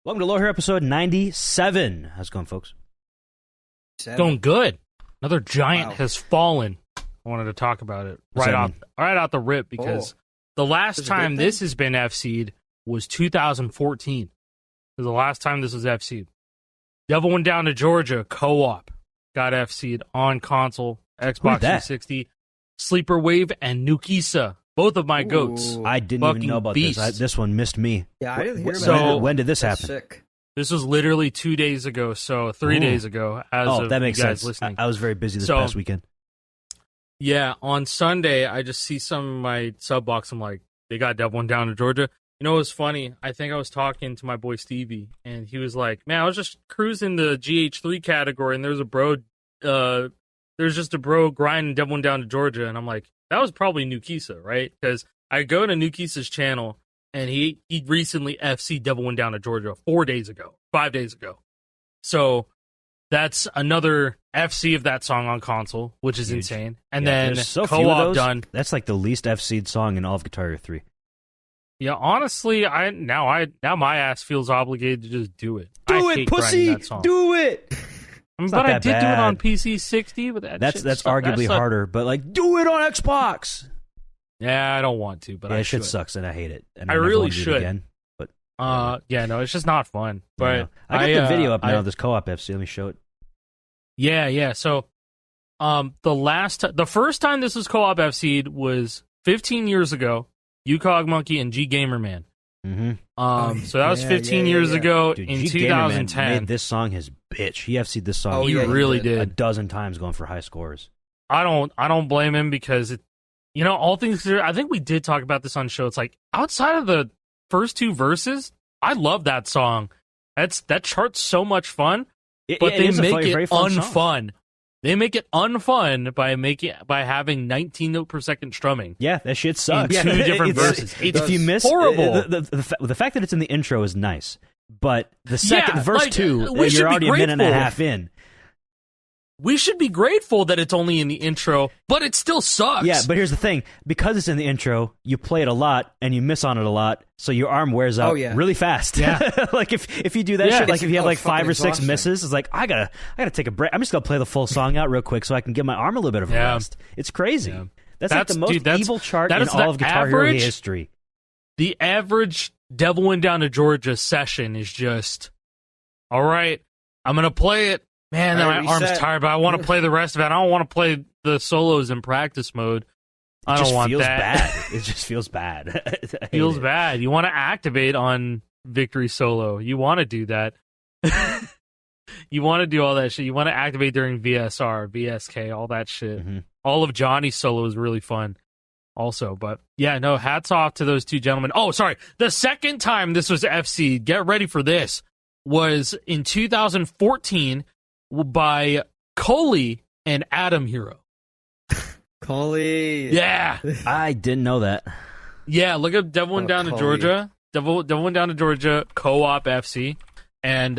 Welcome to Low Here, episode 97. How's it going, folks? Going good. Another giant has fallen. I wanted to talk about it right out the rip because the last time this has been FC'd was 2014. It was the last time this was FC'd. Devil Went Down to Georgia co-op got FC'd on console, Xbox 360, Sleeper Wave, and Nukisa. Both of my goats. I didn't even know about this. This one missed me. Yeah, I didn't hear about it. When did this happen? Sick. This was literally 2 days ago, so 3 days ago. That makes you guys sense. Listening. I was very busy this past weekend. Yeah, on Sunday, I just see some of my sub box. I'm like, they got Devil Went Down to Georgia. You know, it was funny. I think I was talking to my boy Stevie, and he was like, man, I was just cruising the GH3 category, and there's just a bro grinding Devil Went Down to Georgia, and I'm like, that was probably Nukisa, right? Because I go to Nukisa's channel, and he recently FC Devil Went Down to Georgia 5 days ago. So that's another FC of that song on console, which is insane. And then co-op done. That's like the least FC'd song in all of Guitar Hero 3. Yeah, honestly, now my ass feels obligated to just do it. Do it, pussy! That song. Do it! But I did do it on PC 60, but that's arguably harder. But like, do it on Xbox. Yeah, I don't want to, but I should. Shit sucks, and I hate it. And I really should. Do it again, but no, it's just not fun. But I got the video up now of this co-op FC. Let me show it. Yeah. So, the first time this was co-op FC'd was 15 years ago. UCog Monkey and G Gamer Man. Mm-hmm. So that was 15 years ago. Dude, in G 2010. made this song his bitch. He FC'd this song. He really did a dozen times, going for high scores. I don't blame him because all things considered, I think we did talk about this on show. It's like outside of the first two verses, I love that song. That chart's so much fun, but they make it unfun. They make it unfun by having 19 note per second strumming. Yeah, that shit sucks. In two different verses. If you miss horrible. The fact that it's in the intro is nice, but the second verse 2, you're already a minute and a half in. We should be grateful that it's only in the intro, but it still sucks. Yeah, but here's the thing. Because it's in the intro, you play it a lot, and you miss on it a lot, so your arm wears out really fast. Yeah. Like, if you do that shit, like if you have like 5 or 6 misses, it's like, I gotta take a break. I'm just gonna play the full song out real quick so I can give my arm a little bit of a rest. It's crazy. Yeah. That's like the most evil chart in all of Guitar Hero history. The average Devil Went Down to Georgia session is just, all right, I'm gonna play it. Man, my arm's tired, but I want to play the rest of it. I don't want to play the solos in practice mode. I don't want that. It just feels bad. Feels bad. You want to activate on Victory Solo. You want to do that. You want to do all that shit. You want to activate during VSR, VSK, all that shit. Mm-hmm. All of Johnny's solo is really fun also. But yeah, no, hats off to those two gentlemen. Oh, sorry. The second time this was FC, get ready for this, was in 2014 by Coley and Adam Hero. Coley. Yeah. I didn't know that. Yeah, look up Devil Went Down to Georgia. Devil Went Down to Georgia co-op FC. And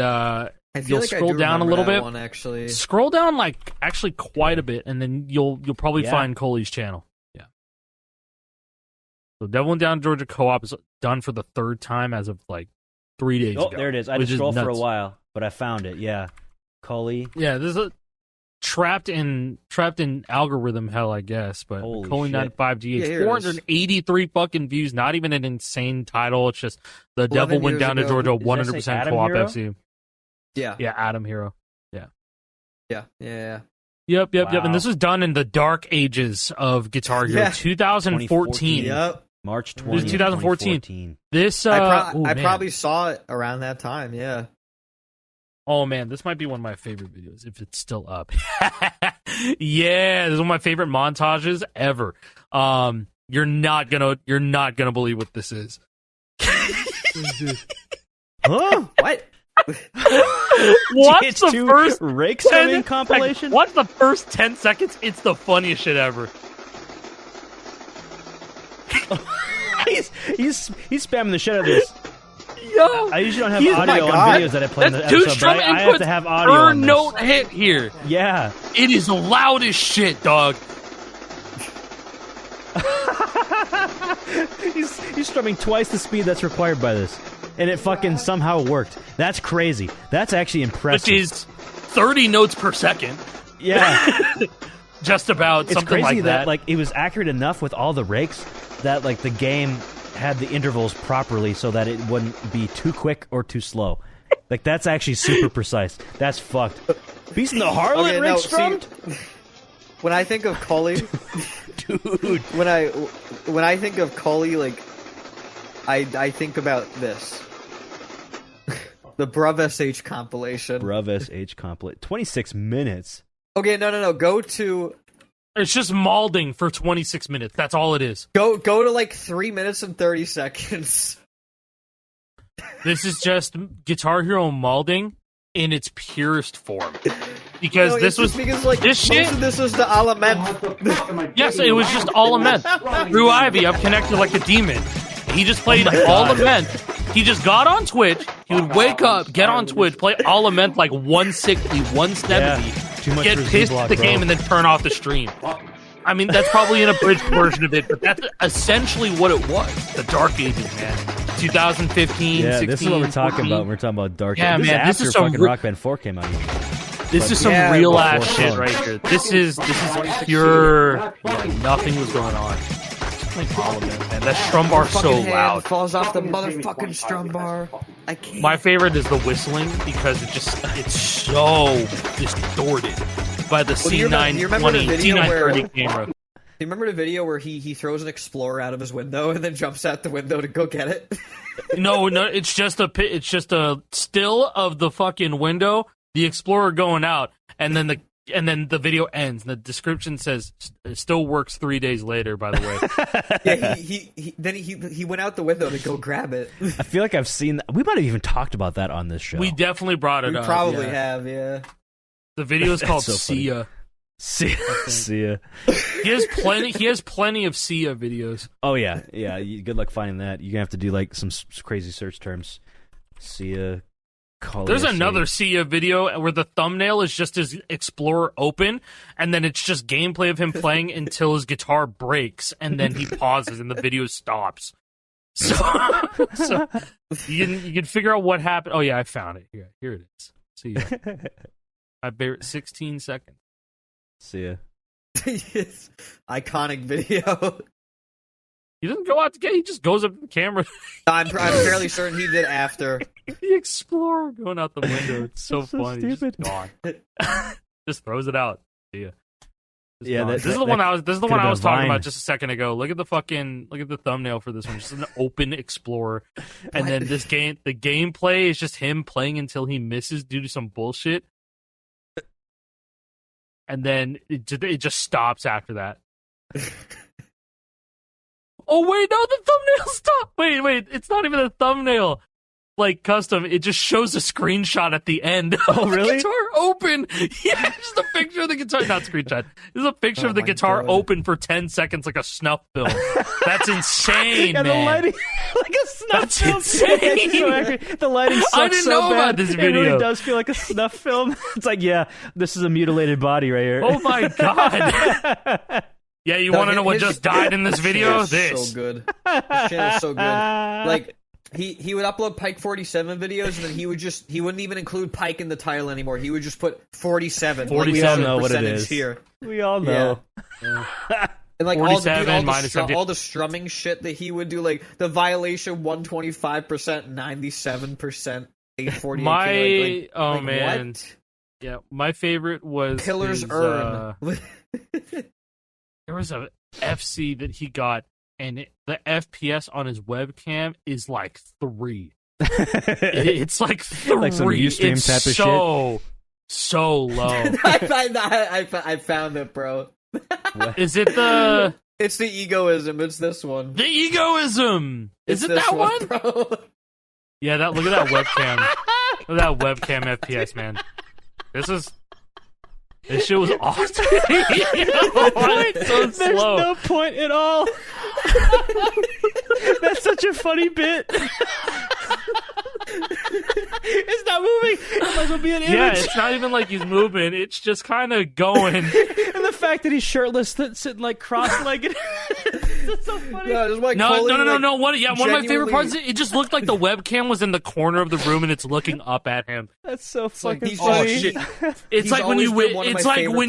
you'll scroll down a little bit. One, actually. Scroll down actually quite a bit, and then you'll probably find Coley's channel. Yeah. So Devil Went Down to Georgia co-op is done for the third time as of 3 days ago. Oh, there it is. I just scrolled for a while, but I found it. Yeah. Coley. Yeah, this is a trapped in algorithm hell, I guess. But Coley 95GH, 483 fucking views. Not even an insane title. It's just the Devil Went Down to Georgia 100% co-op FC. Yeah, Adam Hero. Yeah. Yep. And this was done in the dark ages of Guitar Hero, 2014. Yep, March 20th, This is 2014. This I probably saw it around that time. Yeah. Oh man, this might be one of my favorite videos if it's still up. Yeah, this is one of my favorite montages ever. You're not gonna believe what this is. Huh? What? What's the first rake swimming compilation? What's the first 10 seconds? It's the funniest shit ever. he's spamming the shit out of this. Yo, I usually don't have audio on videos that I play in the episode, but I have to have audio on this. Note hit here. Yeah. It is loud as shit, dog. He's strumming twice the speed that's required by this. and it fucking somehow worked. That's crazy. That's actually impressive. Which is 30 notes per second. Yeah. Just about it's something crazy like that. Like, it was accurate enough with all the rakes that like the game had the intervals properly so that it wouldn't be too quick or too slow. Like, that's actually super precise. That's fucked. Beast in the Harlot rake strummed? When I think of Cully, dude. When I think of Cully, like, I think about this. The Bruv SH compilation. Bruv SH compilation. 26 minutes. Okay, no. Go to... It's just malding for 26 minutes. That's all it is. Go to like 3 minutes and 30 seconds. This is just Guitar Hero malding in its purest form. Because this shit. Of this was the Alament. Yes, it was just all Alament. Through Ivy, I'm connected like a demon. He just played all Alament. He just got on Twitch. He would wake up, get on Twitch, play all Alament like 160, 170, get pissed at the game, and then turn off the stream. I mean, that's probably an abridged version of it, but that's essentially what it was. The Dark Ages, man. 2015, 16, this is what we're talking 14. about when we're talking about Dark Ages. Yeah, this man, is after fucking Rock Band 4 came out. This is some real ass shit right here. This is pure. Yeah, nothing was going on. Man, that strum bar so loud. Falls off the motherfucking strum bar. I can't. My favorite is the whistling because it's so distorted by the C920, C930 camera. Do you remember the video where he throws an Explorer out of his window and then jumps out the window to go get it? No, it's just a still of the fucking window, the Explorer going out, and then the video ends. And the description says it still works 3 days later. By the way, yeah, he went out the window to go grab it. I feel like I've seen that. We might have even talked about that on this show. We definitely brought it up. We probably have, yeah. The video is called Sia. Sia. He has plenty of Sia videos. Oh yeah. Good luck finding that. You're gonna have to do like some crazy search terms. Sia. There's another Sia video where the thumbnail is just his Explorer open, and then it's just gameplay of him playing until his guitar breaks, and then he pauses and the video stops. So you can figure out what happened. Oh yeah, I found it. Here it is. Sia. I bear it 16 seconds. Sia. Yes. Iconic video. He doesn't go out to get. He just goes up to the camera. I'm fairly certain he did after. The Explorer going out the window. It's so funny. Stupid. Just gone. Just throws it out. See ya. This is the one I was talking about just a second ago. Look at the thumbnail for this one. Just an open Explorer, and then the gameplay is just him playing until he misses due to some bullshit, and then it just stops after that. Oh wait, no, the thumbnail stopped. Wait, it's not even a thumbnail. Like custom, it just shows a screenshot at the end. Oh, really? The guitar open. Yeah, just a picture of the guitar. Not screenshot. There's a picture of the guitar open for 10 seconds, like a snuff film. That's insane, man. The lighting, like a snuff film. Insane. The lighting sucks I didn't know about this video. It really does feel like a snuff film. It's like, yeah, this is a mutilated body right here. Oh my god. Yeah, you want to know what just died in this video? This. So good. This shit is so good. Like, he would upload Pike 47 videos, and then he wouldn't even include Pike in the title anymore. He would just put 47. 47. We all know what it is. Here. We all know. Yeah. And like all the strumming shit that he would do, like the violation 125%, 97%, 848. Man. What? Yeah, my favorite was Pillar's Urn. There was a FC that he got, and the FPS on his webcam is like 3. It's like 3. Like some Ustream it's type of shit. So low. I found it, bro. Is it the... It's the egoism. It's this one. The egoism! Is it that one? Bro. Yeah, look at that webcam. Look at that webcam FPS, man. This shit was awesome. There's no point at all. That's such a funny bit. It's not moving. It might as well be an image. Yeah, it's not even like he's moving. It's just kind of going. And the fact that he's shirtless, sitting like cross-legged. This is so funny. No. One of my favorite parts. It just looked like the webcam was in the corner of the room and it's looking up at him. That's so fucking funny. It's like when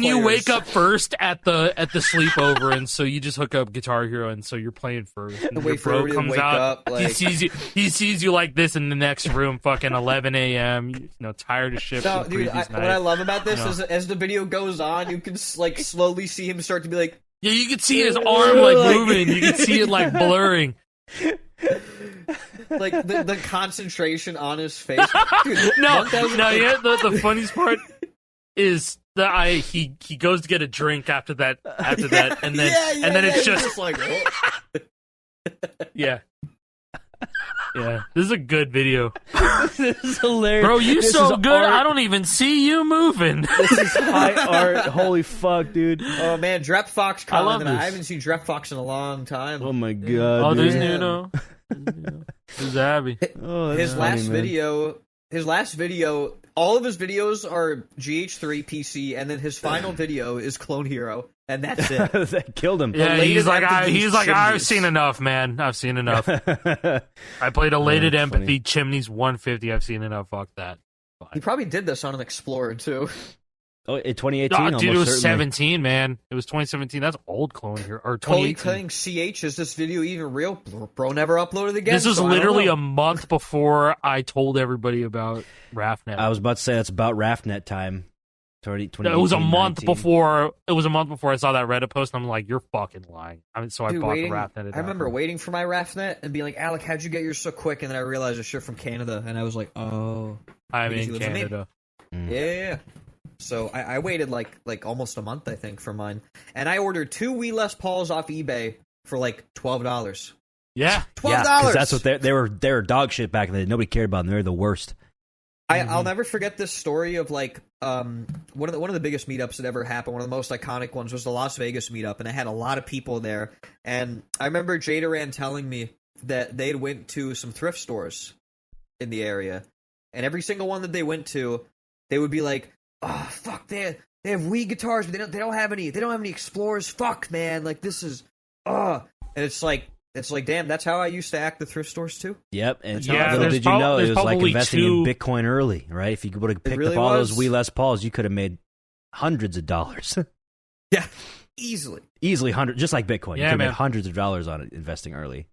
you wake up first at the sleepover, and so you just hook up Guitar Hero, and so you're playing first. And your bro comes out. He sees you like this in the next room, fucking 11 a.m. Tired of shit. No, dude. What I love about this is as the video goes on, you can like slowly see him start to be like. Yeah, you can see his arm like moving. You can see it like blurring. Like the concentration on his face. Dude, the funniest part is that he goes to get a drink after that, and then it's just like yeah. Yeah, this is a good video. This is hilarious. Bro, so good, art. I don't even see you moving. This is high art. Holy fuck, dude. Oh, man, Drep Fox commented. I haven't seen Drep Fox in a long time. Oh, my God. Oh, there's Nuno. There's Abby. His last video, all of his videos are GH3 PC, and then his final video is Clone Hero. And that's it. That killed him. Yeah, he's like, I've seen enough, man. I've seen enough. I played Elated Empathy, Chimneys 150. I've seen enough. Fuck that. Fine. He probably did this on an Explorer, too. Oh, in 2018? Dude, it was 17, man. It was 2017. That's old Clone Hero. Or 2018. CH, is this video even real? Bro never uploaded again. This was literally a month before I told everybody about RAFNet. I was about to say that's about RAFNet time. It was a month before. It was a month before I saw that Reddit post, and I'm like, "You're fucking lying." I bought the RAFNet. I remember waiting for my RAFNet and being like, "Alec, how'd you get yours so quick?" And then I realized it's shit from Canada, and I was like, "Oh, I'm in Canada." Yeah. So I waited like almost a month, I think, for mine, and I ordered 2 Wii Les Pauls off eBay for like $12. Yeah, $12. Yeah, that's what they were dog shit back then. Nobody cared about them. They were the worst. I'll never forget this story of like one of the biggest meetups that ever happened. One of the most iconic ones was the Las Vegas meetup, and it had a lot of people there. And I remember Jadaran telling me that they went to some thrift stores in the area, and every single one that they went to, they would be like, "Oh fuck, they have Wii guitars, but they don't have any Explorers. Fuck, man, like this is and it's like." It's like, damn, that's how I used to act the thrift stores too. Yep, and little did you know, it was like investing in Bitcoin early, right? If you would have picked up all those Wii Les Pauls, you could have made hundreds of dollars. Yeah, easily hundreds, just like Bitcoin. You could have made hundreds of dollars on it investing early.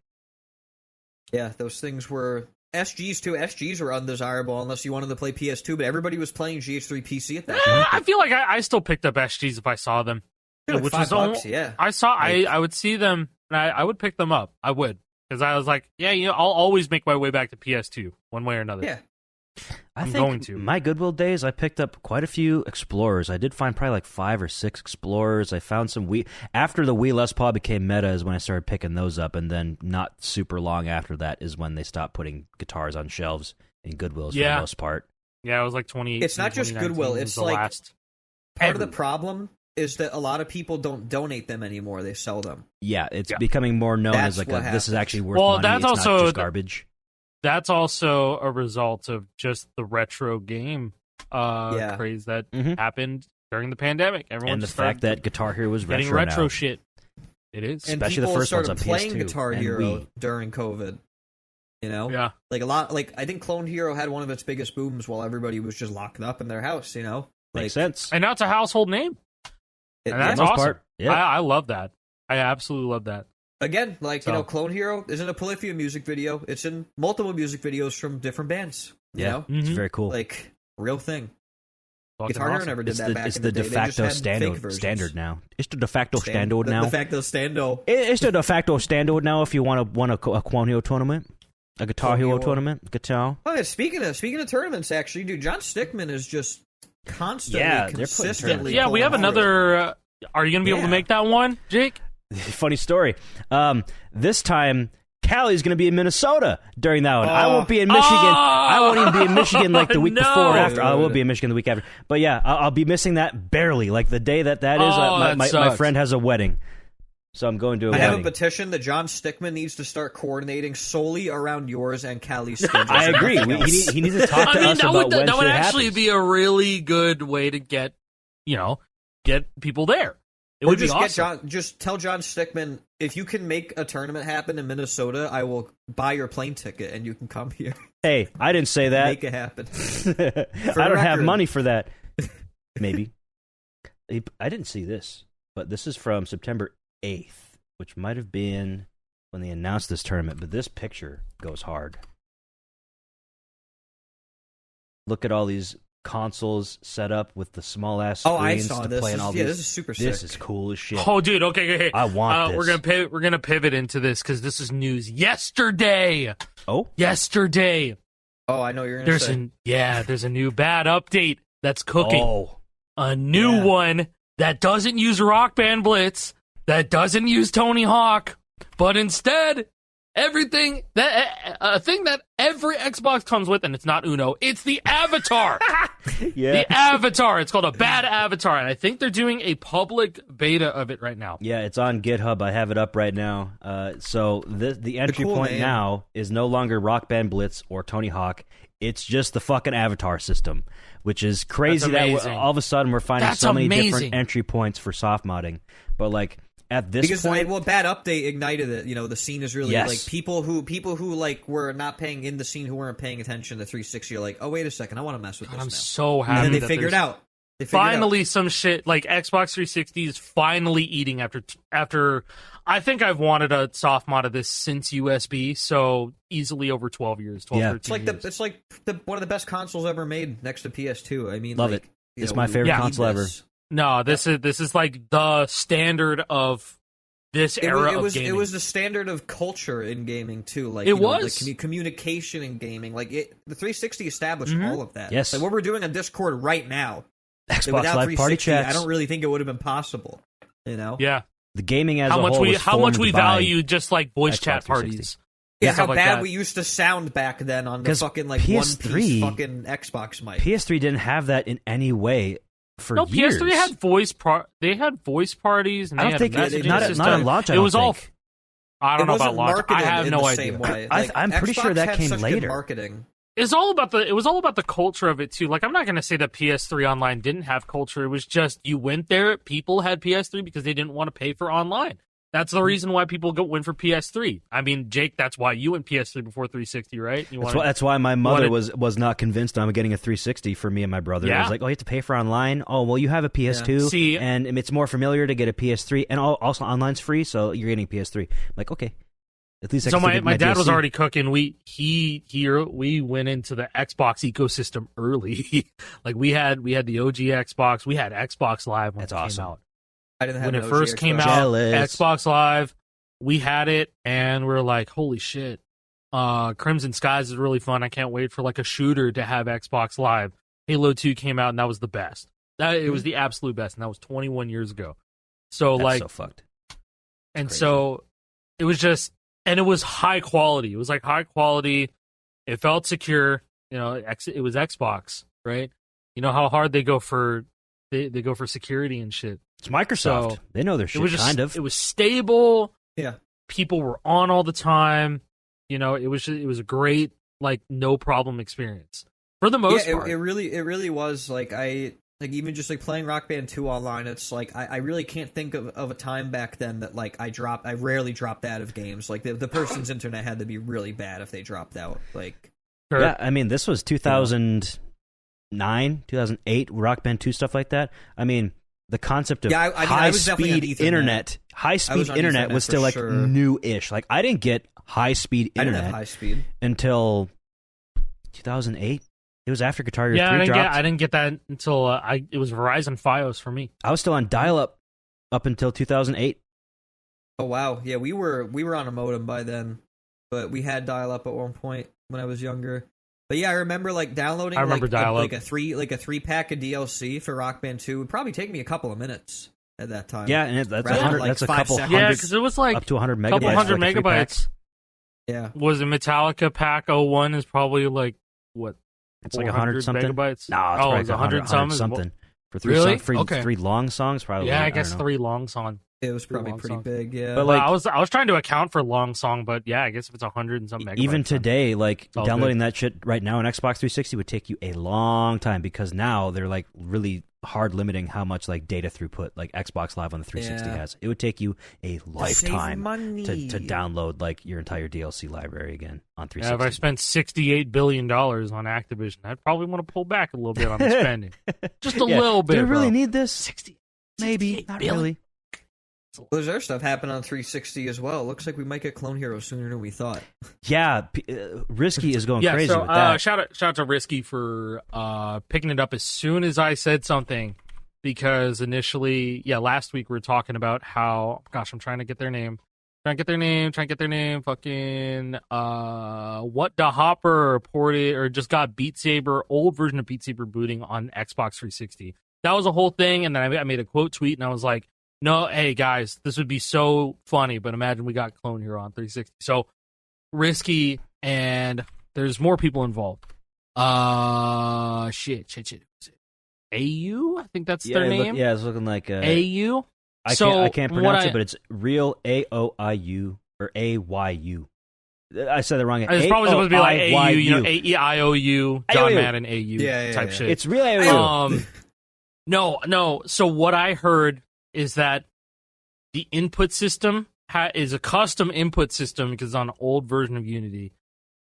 Yeah, those things were SGs too. SGs were undesirable unless you wanted to play PS2, but everybody was playing GH3 PC at that point. I feel like I still picked up SGs if I saw them. Like which was $5, yeah. I would see them. And I would pick them up. I would. Because I was like, yeah, I'll always make my way back to PS2, one way or another. Yeah. I'm going to. My Goodwill days, I picked up quite a few Explorers. I did find probably like 5 or 6 Explorers. I found some Wii. After the Wii Les Paul became meta is when I started picking those up. And then not super long after that is when they stopped putting guitars on shelves in Goodwills for the most part. Yeah, it was like 2018. It's not just Goodwill. It's like part of the problem is that a lot of people don't donate them anymore. They sell them. Yeah, it's becoming more known as like this is actually worth money. That's it's also not just garbage. That's also a result of just the retro game craze that happened during the pandemic. Everyone and the fact that Guitar Hero was getting retro now. Shit. It is, and especially the first ones on PS2 playing Guitar Hero Wii. during COVID. You know, yeah, like a lot. Like I think Clone Hero had one of its biggest booms while everybody was just locked up in their house. You know, makes sense. And now it's a household name. And that's awesome. Part, yeah. I love that. I absolutely love that. Again, like, Clone Hero is in a Polyphia music video. It's in multiple music videos from different bands. You know? It's very cool. Like, real thing. Guitar Hero never did that back It's in the de day. facto standard now. It's the de facto standard now. The de facto standard. It's the de facto standard now if you want to win a Clone Hero tournament. A Guitar Hero tournament. Guitar. Oh, yeah, speaking of tournaments, actually, dude, John Stickman is just constantly, consistently. Yeah, we have another. Are you going to be able to make that one, Jake? Funny story. This time, Callie's going to be in Minnesota during that one. I won't be in Michigan. I won't even be in Michigan like the week before. After I will be in Michigan the week after. But yeah, I'll be missing that barely. Like the day that is. My friend has a wedding. So I'm going to a wedding. I have a petition that John Stickman needs to start coordinating solely around yours and Callie's schedule. I agree. He needs to talk to us about when that would actually happens. be a really good way to get people there. It would be awesome. Just tell John Stickman if you can make a tournament happen in Minnesota, I will buy your plane ticket and you can come here. Hey, I didn't say that. Make it happen. I don't have money for that. Maybe. I didn't see this, but this is from September 8th, which might have been when they announced this tournament, but this picture goes hard. Look at all these consoles set up with the small ass screens I saw to this. play in all these. This is super sick. This is cool as shit. Oh, dude. Okay. I want this. We're gonna pivot into this because this is news yesterday. Oh, yesterday. Oh, I know you're gonna say. There's a new bad update that's cooking. Oh, a new one that doesn't use Rock Band Blitz, that doesn't use Tony Hawk, but instead everything that a thing that every Xbox comes with, and it's not Uno, it's the avatar. The avatar. It's called a bad avatar, and I think they're doing a public beta of it right now. Yeah, it's on GitHub. I have it up right now. So the entry point now is no longer Rock Band Blitz or Tony Hawk. It's just the fucking avatar system, which is crazy that all of a sudden we're finding so many different entry points for soft modding. But like at this point, bad update ignited it. You know, the scene is really like people who like were not paying in the scene, who weren't paying attention to 360 are like, oh wait a second, I want to mess with this. I'm now. So happy. And then they figured out. Finally, some shit like Xbox 360 is finally eating after. I think I've wanted a soft mod of this since USB, so easily over 12 years. 13 years. It's like one of the best consoles ever made next to PS2. I mean, love it. It's my favorite console ever. No, this is like the standard of this era of gaming. It was the standard of culture in gaming too. Like communication in gaming. Like the 360 established all of that. Yes, like what we're doing on Discord right now. Xbox Live Party chats. I don't really think it would have been possible. You know? Yeah. The gaming as a whole how much we value just like voice chat parties. Yeah, how bad we used to sound back then on the fucking like PS3, one-piece fucking Xbox mic. PS3 didn't have that in any way for years. PS3 had voice parties. And I don't think not at launch. It was all. I don't know about launch. I have no idea. I'm pretty sure that came later. Marketing. It was all about the culture of it too. Like I'm not going to say that PS3 Online didn't have culture. It was just you went there. People had PS3 because they didn't want to pay for online. That's the reason why people went for PS3. I mean, Jake, that's why you went PS3 before 360, right? That's why my mother was not convinced I'm getting a 360 for me and my brother. Yeah. It was like, oh, you have to pay for online? Oh, well, you have a PS2, and it's more familiar to get a PS3, and also online's free, so you're getting a PS3. I'm like, okay. At least my dad was already cooking. We went into the Xbox ecosystem early. Like we had the OG Xbox. We had Xbox Live when it came out. I didn't have when it first came out. Xbox Live, we had it, and we're like, holy shit! Crimson Skies is really fun. I can't wait for like a shooter to have Xbox Live. Halo 2 came out, and that was the best. It was the absolute best, and that was 21 years ago. So that's so fucked. And so it was just. And it was high quality. It was like high quality. It felt secure. You know, it was Xbox, right? You know how hard they go for security and shit. It's Microsoft. So they know their shit. It was stable. Yeah. People were on all the time. You know, it was a great like no problem experience for the most part. It really was like even just like playing Rock Band 2 online, it's like I really can't think of a time back then that like I rarely dropped out of games. Like the person's internet had to be really bad if they dropped out. Like yeah, I mean this was 2009, 2008, Rock Band 2 stuff like that. I mean the concept of high speed internet was still like new-ish. Like I didn't get high speed internet until 2008. It was after Guitar Hero 3 dropped. I didn't get that until it was Verizon Fios for me. I was still on dial-up up until 2008. Oh wow, yeah, we were on a modem by then, but we had dial-up at one point when I was younger. But yeah, I remember like downloading like a 3-pack of DLC for Rock Band 2 would probably take me a couple of minutes at that time. Yeah, and that's a couple seconds. Yeah, because it was like up to 100 megabytes. Couple hundred megabytes. Yeah, was it Metallica Pack 01 is probably like what? It's like 100 something. Megabytes? No, it's 100 something. For three long songs, probably. Yeah, I guess 3 long songs. It was probably pretty big, yeah. But like, I was trying to account for long song, but yeah, I guess if it's 100 and some megabytes. Even today, like downloading that shit right now on Xbox 360 would take you a long time because now they're like really hard limiting how much like data throughput like Xbox Live on the 360 has. It would take you a lifetime to download like your entire DLC library again on 360. Yeah, if I spent $68 billion on Activision, I'd probably want to pull back a little bit on the spending. Just a little bit. Do we really bro. need this? 60, maybe, not billion. really. Well, there's other stuff happening on 360 as well. Looks like we might get Clone Hero sooner than we thought. Yeah, Risky is going crazy with that. Shout out to Risky for picking it up as soon as I said something, because initially, last week we were talking about how, gosh, I'm trying to get their name. Fucking What Da Hopper ported or just got Beat Saber, old version of Beat Saber booting on Xbox 360. That was a whole thing, and then I made a quote tweet, and I was like, no, hey guys, this would be so funny, but imagine we got Clone Hero on 360. So Risky, and there's more people involved. Shit. AU? I think that's their name. It's looking like AU. I can't pronounce it, but it's real AOIU or AYU. I said it wrong. It's probably supposed to be like AU, AEIOU, John Madden AU type shit. It's real AOU. No. So what I heard is that the input system is a custom input system because it's on an old version of Unity,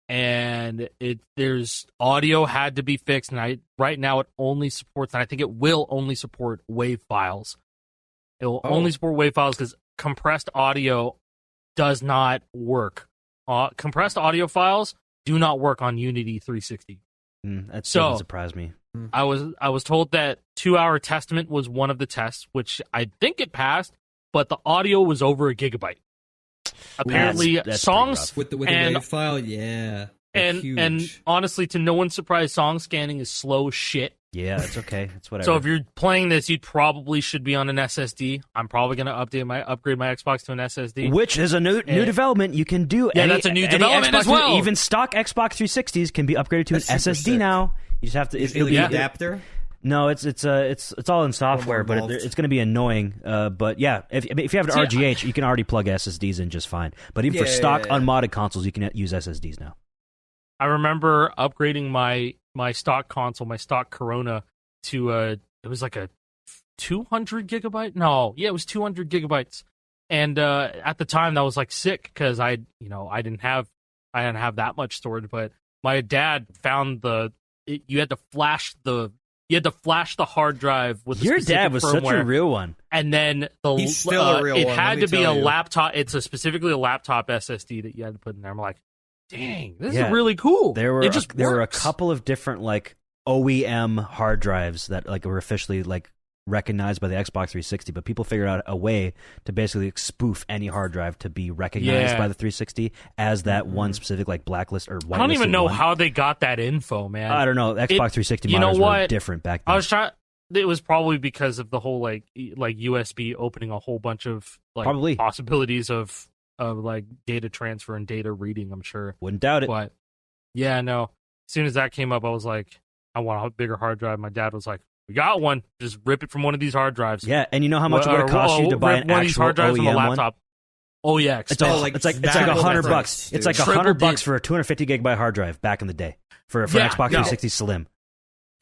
and there's audio had to be fixed, and right now it only supports, and I think it will only support WAV files. It will only support WAV files because compressed audio does not work. Compressed audio files do not work on Unity 360. That doesn't surprise me. I was told that 2-Hour Testament was one of the tests, which I think it passed, but the audio was over a gigabyte. Apparently, that's songs with the WAV file, and honestly, to no one's surprise, song scanning is slow as shit. Yeah, that's okay. That's whatever. So if you're playing this, you probably should be on an SSD. I'm probably going to upgrade my Xbox to an SSD, which is a new development you can do. Yeah, that's a new development as well. Even stock Xbox 360s can be upgraded to an SSD now. You just have to. It'll be an adapter. No, it's all in software, but it's going to be annoying. But yeah, if you have an RGH, you can already plug SSDs in just fine. But even for stock unmodded consoles, you can use SSDs now. I remember upgrading my stock console, my stock Corona, to it was like a 200 gigabyte. No, yeah, it was 200 gigabytes. And at the time, that was like sick because I didn't have that much storage. But my dad found you had to flash the hard drive with your dad was firmware, such a real one. And then he's still a real one. It had to be a laptop. It's specifically a laptop SSD that you had to put in there. I'm like, dang, this is really cool. There were a couple of different like OEM hard drives that like were officially like recognized by the Xbox 360, but people figured out a way to basically spoof any hard drive to be recognized by the 360 as that one specific like blacklist or whitelisted. I don't even know how they got that info, man. I don't know. Xbox 360 models were different back then. It was probably because of the whole like USB opening a whole bunch of like possibilities of like data transfer and data reading, I'm sure. Wouldn't doubt it. But yeah, no. As soon as that came up, I was like, I want a bigger hard drive. My dad was like, we got one. Just rip it from one of these hard drives. Yeah, and you know how much it would cost you to buy an actual hard drives OEM from a laptop? One? Oh yeah, it's like $100. It's like $100 for a 250 gigabyte hard drive back in the day for Xbox 360 Slim.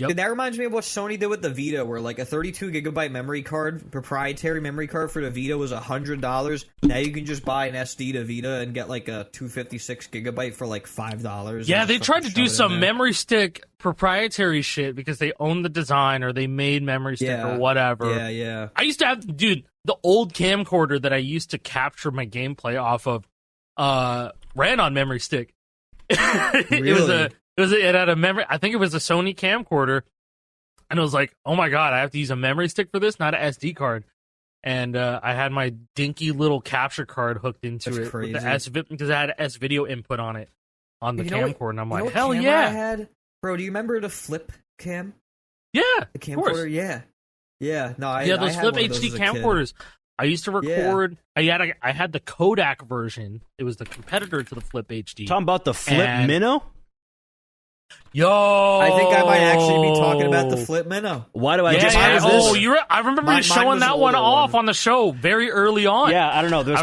Yep. That reminds me of what Sony did with the Vita, where like a 32 gigabyte memory card, proprietary memory card for the Vita was $100. Now you can just buy an SD to Vita and get like a 256 gigabyte for like $5. Yeah, they tried to do some memory stick proprietary shit because they own the design or they made memory stick or whatever. Yeah. I used to have, the old camcorder that I used to capture my gameplay off of ran on memory stick. Really? It had a memory. I think it was a Sony camcorder, and it was like, oh my god, I have to use a memory stick for this, not an SD card. And I had my dinky little capture card hooked into it with the because I had an S video input on it on the camcorder, and I'm like, hell yeah! I had, bro, do you remember the flip cam? Yeah, the camcorder. Yeah. No, I those flip HD camcorders. I used to record. I had the Kodak version. It was the competitor to the Flip HD. Talking about the Flip Minnow. Yo, I think I might actually be talking about the Flip Minnow. Why do I just have this? I remember you showing that one off on the show very early on. Yeah, I don't know. There was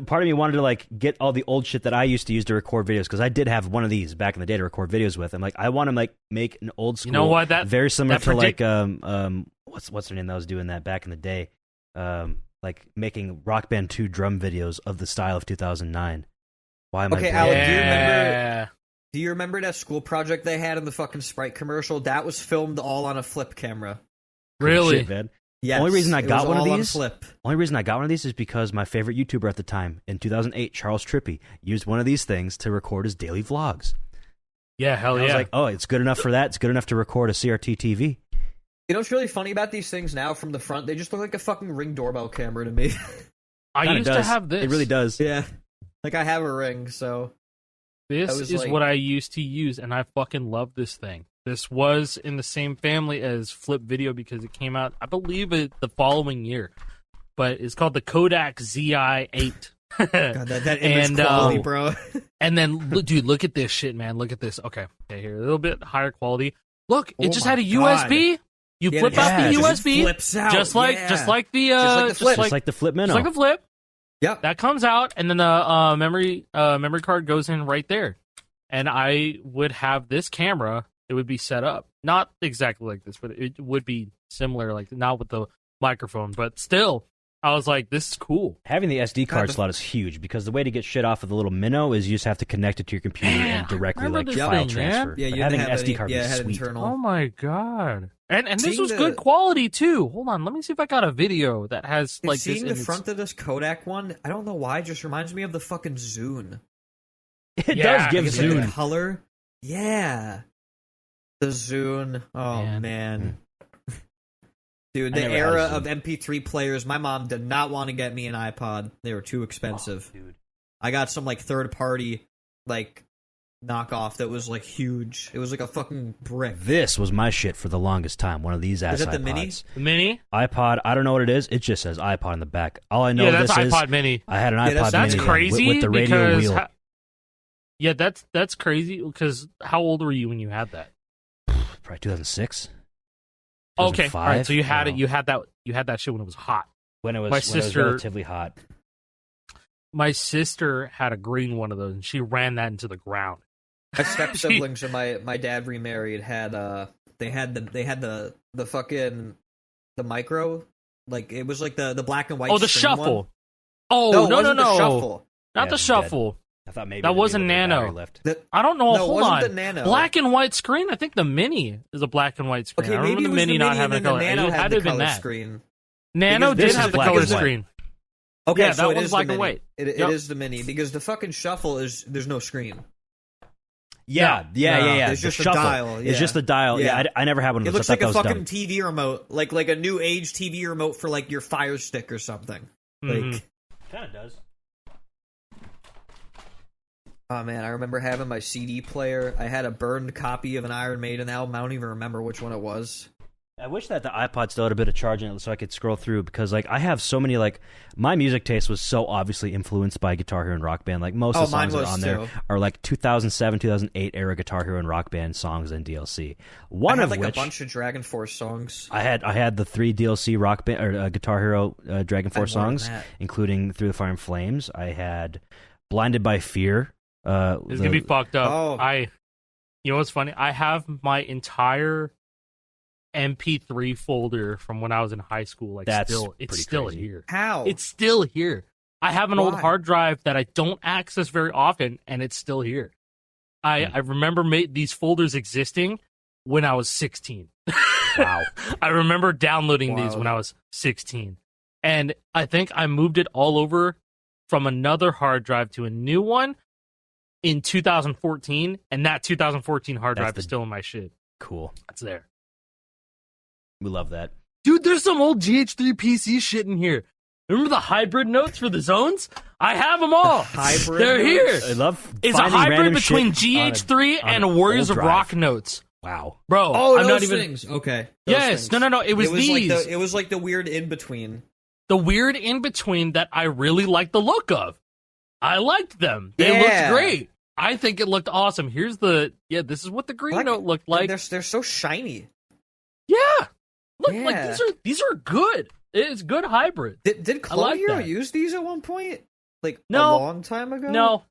part of me wanted to like get all the old shit that I used to use to record videos, because I did have one of these back in the day to record videos with. I'm like, I want to like make an old school, very similar to like what's her name that was doing that back in the day, like making Rock Band 2 drum videos of the style of 2009. Why am I? Okay, Alec, do you remember that school project they had in the fucking Sprite commercial? That was filmed all on a flip camera. Really? Shit, man. Yes. Only reason I got one of these. Flip. Only reason I got one of these is because my favorite YouTuber at the time, in 2008, Charles Trippy, used one of these things to record his daily vlogs. Yeah, hell yeah. I was like, oh, it's good enough for that. It's good enough to record a CRT TV. You know what's really funny about these things now from the front? They just look like a fucking Ring doorbell camera to me. I used to have this. It really does. Yeah. Like, I have a Ring, so... This is what I used to use, and I fucking love this thing. This was in the same family as Flip Video because it came out, I believe, the following year. But it's called the Kodak ZI-8. God, that image quality, bro. And then, dude, look at this shit, man. Look at this. Okay, here, a little bit higher quality. Look, it just had a USB. You flip out the USB, flips out. just like the Flip Minnow. Just like the Flip. Yep. That comes out, and then the memory card goes in right there. And I would have this camera. It would be set up, not exactly like this, but it would be similar, like not with the microphone, but still. I was like, this is cool. Having the SD card slot is huge, because the way to get shit off of the little minnow is you just have to connect it to your computer and directly like file transfer. Yeah, you having an SD card is sweet. Internal. Oh my god! And this was good quality too. Hold on, let me see if I got a video that has like this. Seeing the front of this Kodak one, I don't know why, it just reminds me of the fucking Zune. It does give Zune like color. Yeah, the Zune. Oh man. Dude, the era of MP3 players, my mom did not want to get me an iPod. They were too expensive. Oh, dude. I got some like third party like knockoff that was like huge. It was like a fucking brick. This was my shit for the longest time. One of these ass iPods. Is it the mini? The mini? iPod. I don't know what it is. It just says iPod on the back. All I know that's this iPod is Mini. I had an iPod that's Mini crazy with the radio wheel. That's crazy, because how old were you when you had that? Probably 2006. Okay, all right. So you had it. You had that shit when it was hot. When it was relatively hot. My sister had a green one of those, and she ran that into the ground. My step siblings and my dad remarried had they had the fucking the micro, like it was like the black and white. Oh, the shuffle. One. Oh no, the shuffle. Not the shuffle. Dead. I thought maybe that wasn't Nano. I don't know. No, hold on. The Nano. Black and white screen. I think the Mini is a black and white screen. Okay, I remember the Mini not having a color. Nano it had to have been that. Screen. Nano did have the color screen. Okay, yeah, so that was black and white. It is the Mini, because the fucking shuffle there's no screen. Yeah. It's just a dial. Yeah. It's just the dial. Yeah, I never had one of those. It looks like a fucking TV remote, like a new age TV remote for like your Fire Stick or something. Like, kind of does. Oh man, I remember having my CD player. I had a burned copy of an Iron Maiden album. I don't even remember which one it was. I wish that the iPod still had a bit of charge in it so I could scroll through, because like I have so many, like my music taste was so obviously influenced by Guitar Hero and Rock Band. Like most of the songs that are on there are like 2007, 2008 era Guitar Hero and Rock Band songs and DLC. I had a bunch of Dragon Force songs. I had the 3 DLC Rock Band or Guitar Hero Dragon Force songs, including Through the Fire and Flames. I had Blinded by Fear. It's gonna be fucked up. You know what's funny? I have my entire MP3 folder from when I was in high school. Like, it's still here. How? It's still here. I have an old hard drive that I don't access very often, and it's still here. I remember these folders existing when I was 16. Wow. I remember downloading these when I was 16, and I think I moved it all over from another hard drive to a new one in 2014, and that 2014 hard drive is still in my shit. Cool. It's there. We love that. Dude, there's some old GH3 PC shit in here. Remember the hybrid notes for the zones? I have them all. They're here. I love it's a hybrid between GH3 and Warriors of Rock notes. Wow. Bro, I'm not those even things. Okay. Yes. Things. No. It was these. It was like the weird in between. The weird in between that I really liked the look of. I liked them. They looked great. I think it looked awesome. Here's the this is what the green note looked like. They're so shiny. Yeah, look, like these are good. It's good hybrid. Did Clone Hero use these at one point? Like a long time ago?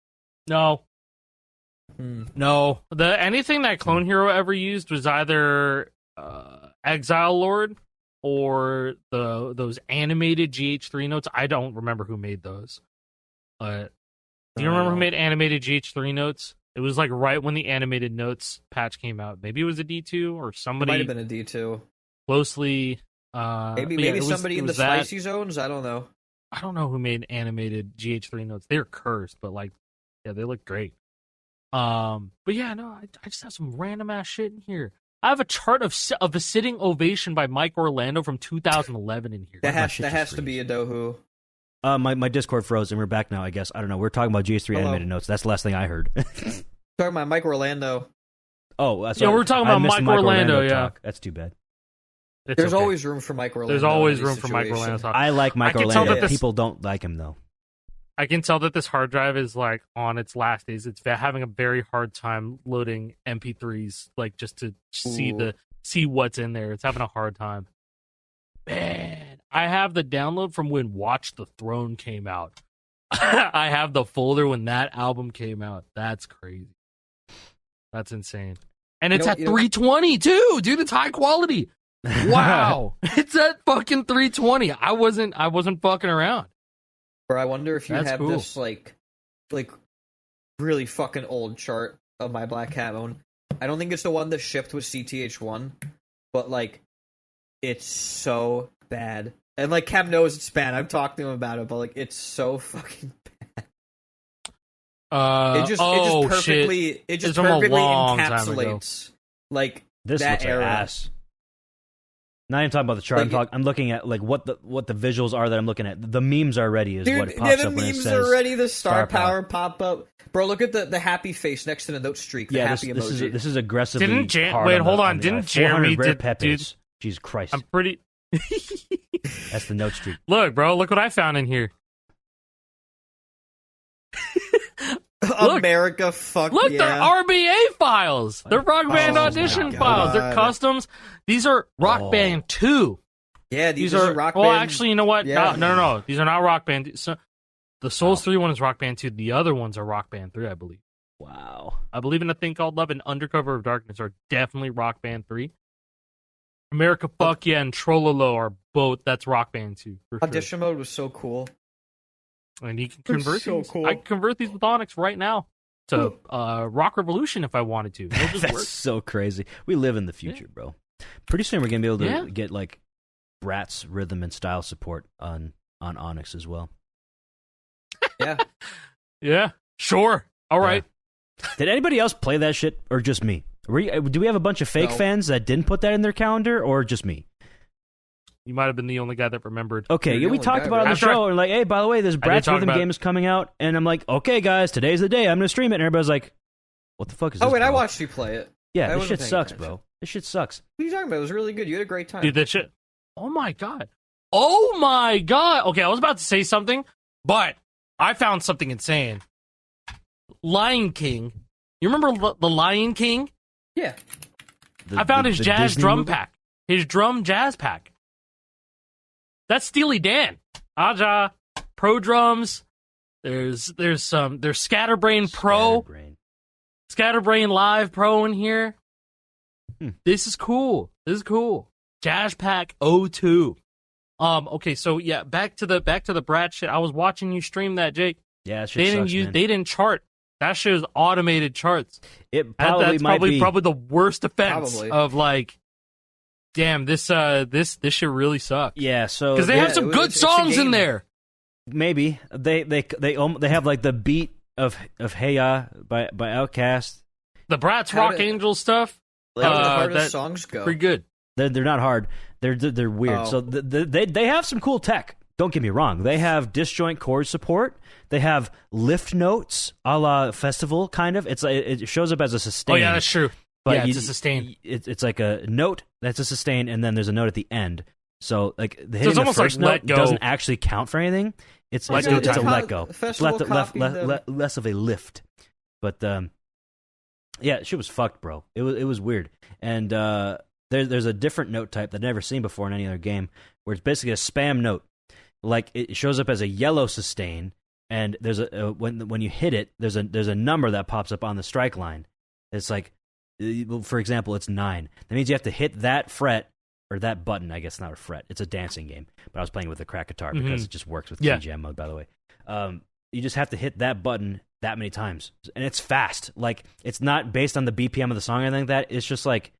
No. Anything that Clone Hero ever used was either Exile Lord or those animated GH3 notes. I don't remember who made those. Do you remember who made animated GH3 notes? It was like right when the animated notes patch came out. Maybe it was a D2 or somebody. It might have been a D2. Closely. Maybe somebody in the spicy zones. I don't know. I don't know who made animated GH3 notes. They're cursed, but they look great. But yeah, no, I just have some random ass shit in here. I have a chart of a sitting ovation by Mike Orlando from 2011 in here. That has to be a Dohu. My Discord froze and we're back now, I guess. I don't know. We're talking about GH3 animated notes. That's the last thing I heard. Talking about Mike Orlando. Oh, yeah, we're talking about Mike Orlando. Yeah, talk. That's too bad. There's always room for Mike Orlando. There's always room for Mike Orlando. Talk. I like Mike Orlando. People don't like him though. I can tell that this hard drive is like on its last days. It's having a very hard time loading MP3s, like just to see what's in there. It's having a hard time. Man, I have the download from when Watch the Throne came out. I have the folder when that album came out. That's crazy. That's insane. And it's at 320 too, dude. It's high quality. Wow. It's at fucking 320. I wasn't fucking around. Or I wonder if you have this like really fucking old chart of my Black Cat one. I don't think it's the one that shipped with CTH1, but like it's so bad. And like Cam knows it's bad. I've talked to him about it, but like it's so fucking bad. It just perfectly encapsulates like this that era. Like ass. Not even talking about the chart. I'm looking at like what the visuals are that I'm looking at. The memes already is what it pops up when it says. The memes already. The star power pop up, bro. Look at the happy face next to the note streak. The happy emoji. This is aggressively. Didn't Jeremy dude? Jesus Christ! I'm pretty. That's the note streak. Look, bro. Look what I found in here. America, fuck look, yeah. They're RBA files. They're Rock Band audition files. They're customs. These are Rock Band 2. Yeah, these are Rock Band. Well, actually, you know what? Yeah. No. These are not Rock Band. So, the Souls 3 one is Rock Band 2. The other ones are Rock Band 3, I believe. Wow. I believe in A Thing Called Love and Undercover of Darkness are definitely Rock Band 3. America, fuck yeah, and Trollolo are both. That's Rock Band 2. Audition mode was so cool. And you can convert these. Cool. I can convert these with Onyx right now to Rock Revolution if I wanted to. That's so crazy. We live in the future, bro. Pretty soon we're gonna be able to get like Brat's rhythm and style support on Onyx as well. Yeah. Yeah. Sure. All right. Yeah. Did anybody else play that shit or just me? Do we have a bunch of fake fans that didn't put that in their calendar or just me? You might have been the only guy that remembered. Okay, we talked about it on the show, and like, hey, by the way, this Brat's Rhythm game is coming out, and I'm like, okay, guys, today's the day, I'm gonna stream it, and everybody's like, what the fuck is this? Oh, wait, bro? I watched you play it. Yeah, this shit sucks, bro. This shit sucks. What are you talking about? It was really good. You had a great time. Dude, that shit. Oh my god. Okay, I was about to say something, but I found something insane. Lion King. You remember the Lion King? Yeah. I found his jazz Disney drum movie? pack. His drum jazz pack. That's Steely Dan. Aja, Pro Drums. There's Scatterbrain Pro. Scatterbrain Live Pro in here. This is cool. Jazz Pack 02. Okay, so yeah, back to the Brat shit. I was watching you stream that, Jake. Yeah, they didn't chart. That shit is automated charts. It probably that's probably the worst offense of like, damn, this shit really sucks. Yeah, so because they have some good songs in there. Maybe they have like the beat of Hey Ya by Outkast. The Brat's Rock Angel stuff. How do the songs go? Pretty good. They're not hard. They're weird. Oh. So they have some cool tech. Don't get me wrong. They have disjoint chord support. They have lift notes, a la Festival, kind of. It shows up as a sustain. Oh yeah, that's true. But it's a sustain. It's like a note that's a sustain, and then there's a note at the end. So like it's almost the first like note doesn't actually count for anything. It's a let go. It's less of a lift. But yeah, shit was fucked, bro. It was weird. And there's a different note type that I've never seen before in any other game, where it's basically a spam note. Like it shows up as a yellow sustain, and there's when you hit it, there's a number that pops up on the strike line. It's like, for example, it's 9. That means you have to hit that fret or that button. I guess not a fret. It's a dancing game, but I was playing with a crack guitar because it just works with key jam mode. By the way, you just have to hit that button that many times, and it's fast. Like it's not based on the BPM of the song or anything like that. It's just like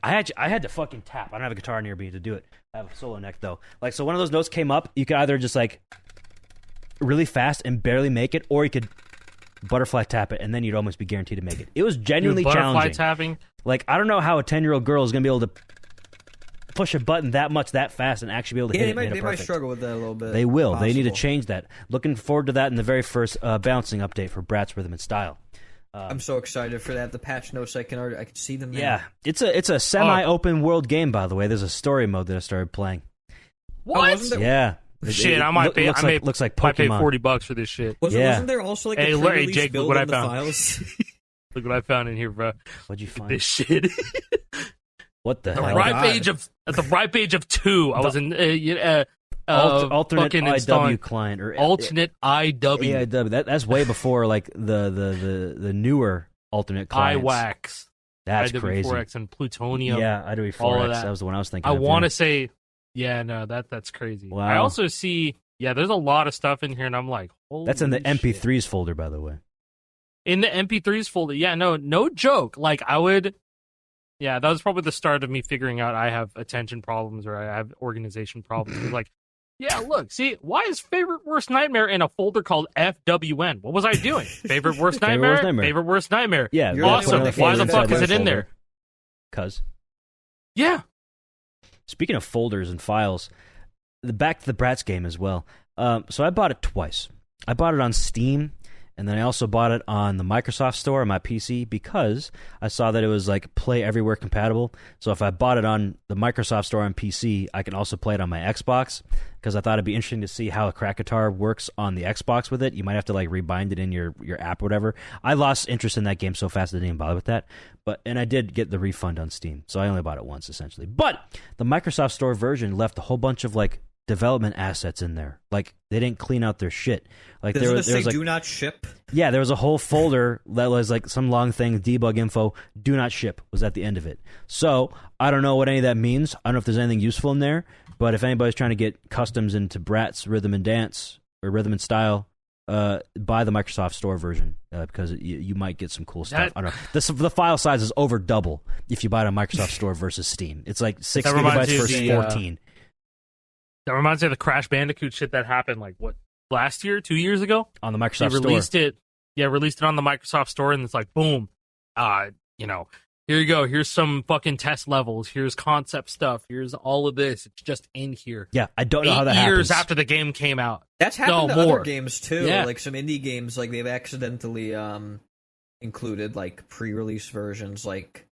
I had to fucking tap. I don't have a guitar near me to do it. I have a solo neck though. Like, so one of those notes came up. You could either just like really fast and barely make it, or you could butterfly tap it, and then you'd almost be guaranteed to make it. It was genuinely challenging. Butterfly tapping. Like, I don't know how a 10-year-old girl is gonna be able to push a button that fast and actually be able to hit it. They might struggle with that a little bit. They will. Possible. They need to change that. Looking forward to that in the very first bouncing update for Bratz Rhythm and Style. I'm so excited for that. The patch notes, I can see them now. Yeah, it's a semi-open world game, by the way. There's a story mode that I started playing. What? Yeah. Shit, I might pay. Looks like Pokemon. I might pay $40 for this shit. Wasn't there also like a pre-release Jake, build look what in the I found. files? Look what I found in here, bro. What'd you find? This shit. What the hell? At the right page of 2, I was in alternate IW installing client or alternate IW. AIW. That's way before like the newer alternate clients. iWax. That's IW4X crazy. And Plutonium. Yeah, IW4X. That was the one I was thinking. I want to say, yeah, no, that's crazy. Wow. I also see, there's a lot of stuff in here, and I'm like, holy that's in the shit. MP3s folder, by the way. In the MP3s folder, no joke. Like I would. Yeah, that was probably the start of me figuring out I have attention problems or I have organization problems. Like, yeah, look, see, why is Favorite Worst Nightmare in a folder called FWN? What was I doing? Favorite Worst Nightmare? Favorite Worst Nightmare. Yeah, awesome. Why the fuck is it in there? Cuz. Yeah. Speaking of folders and files, back to the Bratz game as well. So I bought it twice. I bought it on Steam, and then I also bought it on the Microsoft Store on my PC because I saw that it was like Play Everywhere compatible. So if I bought it on the Microsoft Store on PC, I can also play it on my Xbox because I thought it'd be interesting to see how a crack guitar works on the Xbox with it. You might have to like rebind it in your app or whatever. I lost interest in that game so fast I didn't even bother with that. And I did get the refund on Steam, so I only bought it once essentially. But the Microsoft Store version left a whole bunch of like development assets in there. Like they didn't clean out their shit. Like there was like, do not ship. Yeah, there was a whole folder that was like some long thing, debug info, do not ship was at the end of it. So I don't know what any of that means. I don't know if there's anything useful in there. But if anybody's trying to get customs into Bratz Rhythm and Dance or Rhythm and Style, buy the Microsoft Store version because you might get some cool stuff. I don't know. The file size is over double if you buy it on Microsoft Store versus Steam. It's like 6 gigabytes versus 14. That reminds me of the Crash Bandicoot shit that happened, like, last year, 2 years ago? On the Microsoft Store. Released it on the Microsoft Store, and it's like, boom, here you go. Here's some fucking test levels. Here's concept stuff. Here's all of this. It's just in here. Yeah, I don't know how that happens. 8 years after the game came out. That's happened to other games, too. Yeah. Like, some indie games, like, they've accidentally included, like, pre-release versions. Like,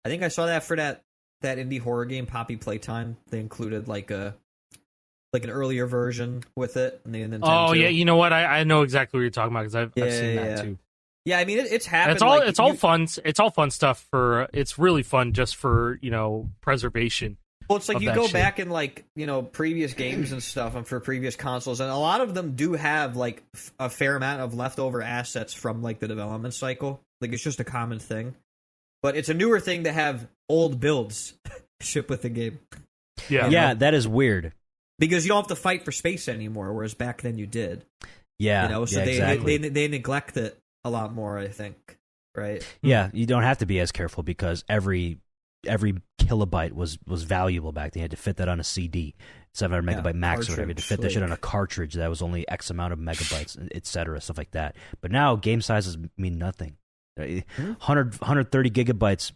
I think I saw that for that indie horror game, Poppy Playtime. They included, like an earlier version with it. And they yeah, you know what? I know exactly what you're talking about because I've seen that too. Yeah, I mean it's happened. It's all fun. It's all fun stuff for. It's really fun just for preservation. Well, it's like you go back in like previous games and stuff, and for previous consoles, and a lot of them do have like a fair amount of leftover assets from like the development cycle. Like it's just a common thing, but it's a newer thing to have old builds ship with the game. Yeah, that is weird. Because you don't have to fight for space anymore, whereas back then you did. Yeah, so exactly. they neglect it a lot more, I think. Right? Yeah, you don't have to be as careful because every kilobyte was valuable back then. You had to fit that on a CD, 700 megabyte max or whatever. You had to fit that shit on a cartridge that was only X amount of megabytes, etc., stuff like that. But now game sizes mean nothing. 130 gigabytes.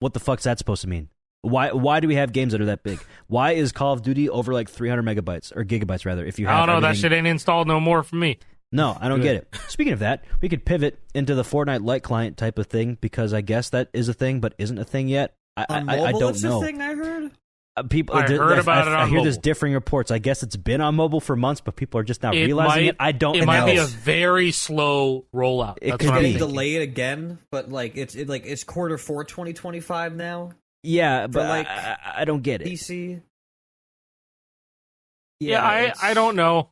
What the fuck's that supposed to mean? Why do we have games that are that big? Why is Call of Duty over like 300 megabytes or gigabytes rather? If you have, I don't know, that shit ain't installed no more for me. No, I don't get it. Speaking of that, we could pivot into the Fortnite Lite client type of thing because I guess that is a thing, but isn't a thing yet. I don't know. It's a thing I heard. People, I heard about it on I hear there's mobile. differing reports. I guess it's been on mobile for months, but people are just now realizing it. I don't know. It might be a very slow rollout. It could be delayed again, but like it's Q4 2025 now. Yeah, but like, I don't get it. PC. I don't know.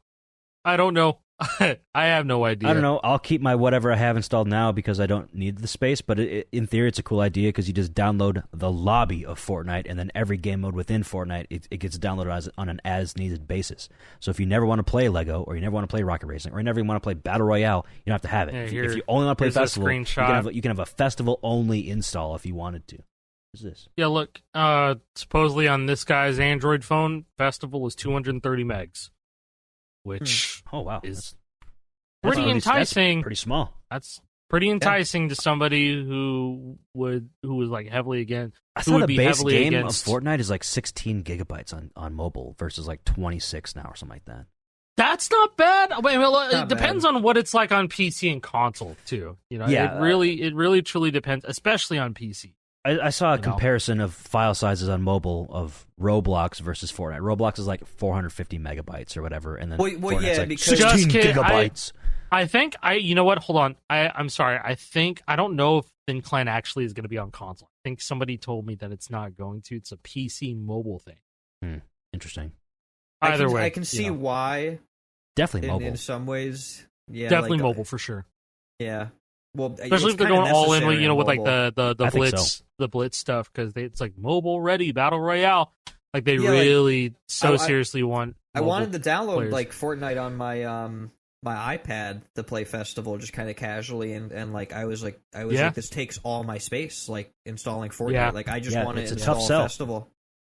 I don't know. I have no idea. I don't know. I'll keep my whatever I have installed now because I don't need the space, but in theory, it's a cool idea because you just download the lobby of Fortnite, and then every game mode within Fortnite, it gets downloaded on an as-needed basis. So if you never want to play Lego, or you never want to play Rocket Racing, or you never want to play Battle Royale, you don't have to have it. Yeah, if you only want to play Festival, you can have a Festival-only install if you wanted to. What's this? Yeah, look, supposedly on this guy's Android phone, Festival is 230 megs. Which is pretty enticing. That's pretty small. That's pretty enticing to somebody who was like heavily against. I saw the base game of Fortnite is like 16 gigabytes on mobile versus like 26 now or something like that. That's not bad. It depends on what it's like on PC and console too. You know, it really truly depends, especially on PC. I saw a comparison of file sizes on mobile of Roblox versus Fortnite. Roblox is like 450 megabytes or whatever, and then Fortnite's like 16 gigabytes. I think you know what? Hold on. I'm sorry. I don't know if Thin Client actually is going to be on console. I think somebody told me that it's not going to. It's a PC mobile thing. Interesting. Either way, I can see why. Definitely mobile in some ways. Yeah, definitely mobile for sure. Yeah. Well, especially if they're going all in, with like the Blitz, the Blitz stuff, because it's like mobile ready battle royale. Like they really seriously want. I wanted to download players. like Fortnite on my my iPad to play Festival just kind of casually, and like I was like this takes all my space, like installing Fortnite. Yeah. Like I just want to install Festival.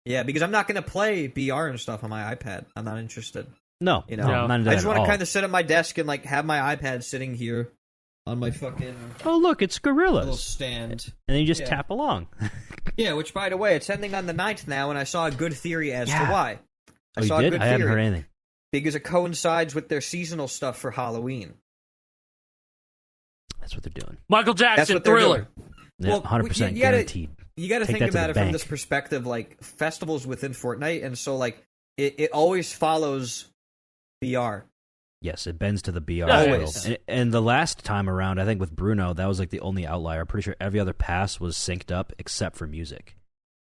Yeah, because I'm not going to play BR and stuff on my iPad. I'm not interested. No, you know, not I just want to kind of sit at my desk and like have my iPad sitting here on my fucking look, it's Gorillas little stand, and then you just tap along. Yeah, which by the way, it's ending on the 9th now, and I saw a good theory as to why. I haven't heard anything because it coincides with their seasonal stuff for Halloween. That's what they're doing. Michael Jackson Thriller. Yeah, 100% guaranteed. You got to think about it from this perspective, like festivals within Fortnite, and so like it always follows BR. Yes, it bends to the BR world. And the last time around, I think with Bruno, that was like the only outlier. I'm pretty sure every other pass was synced up except for music.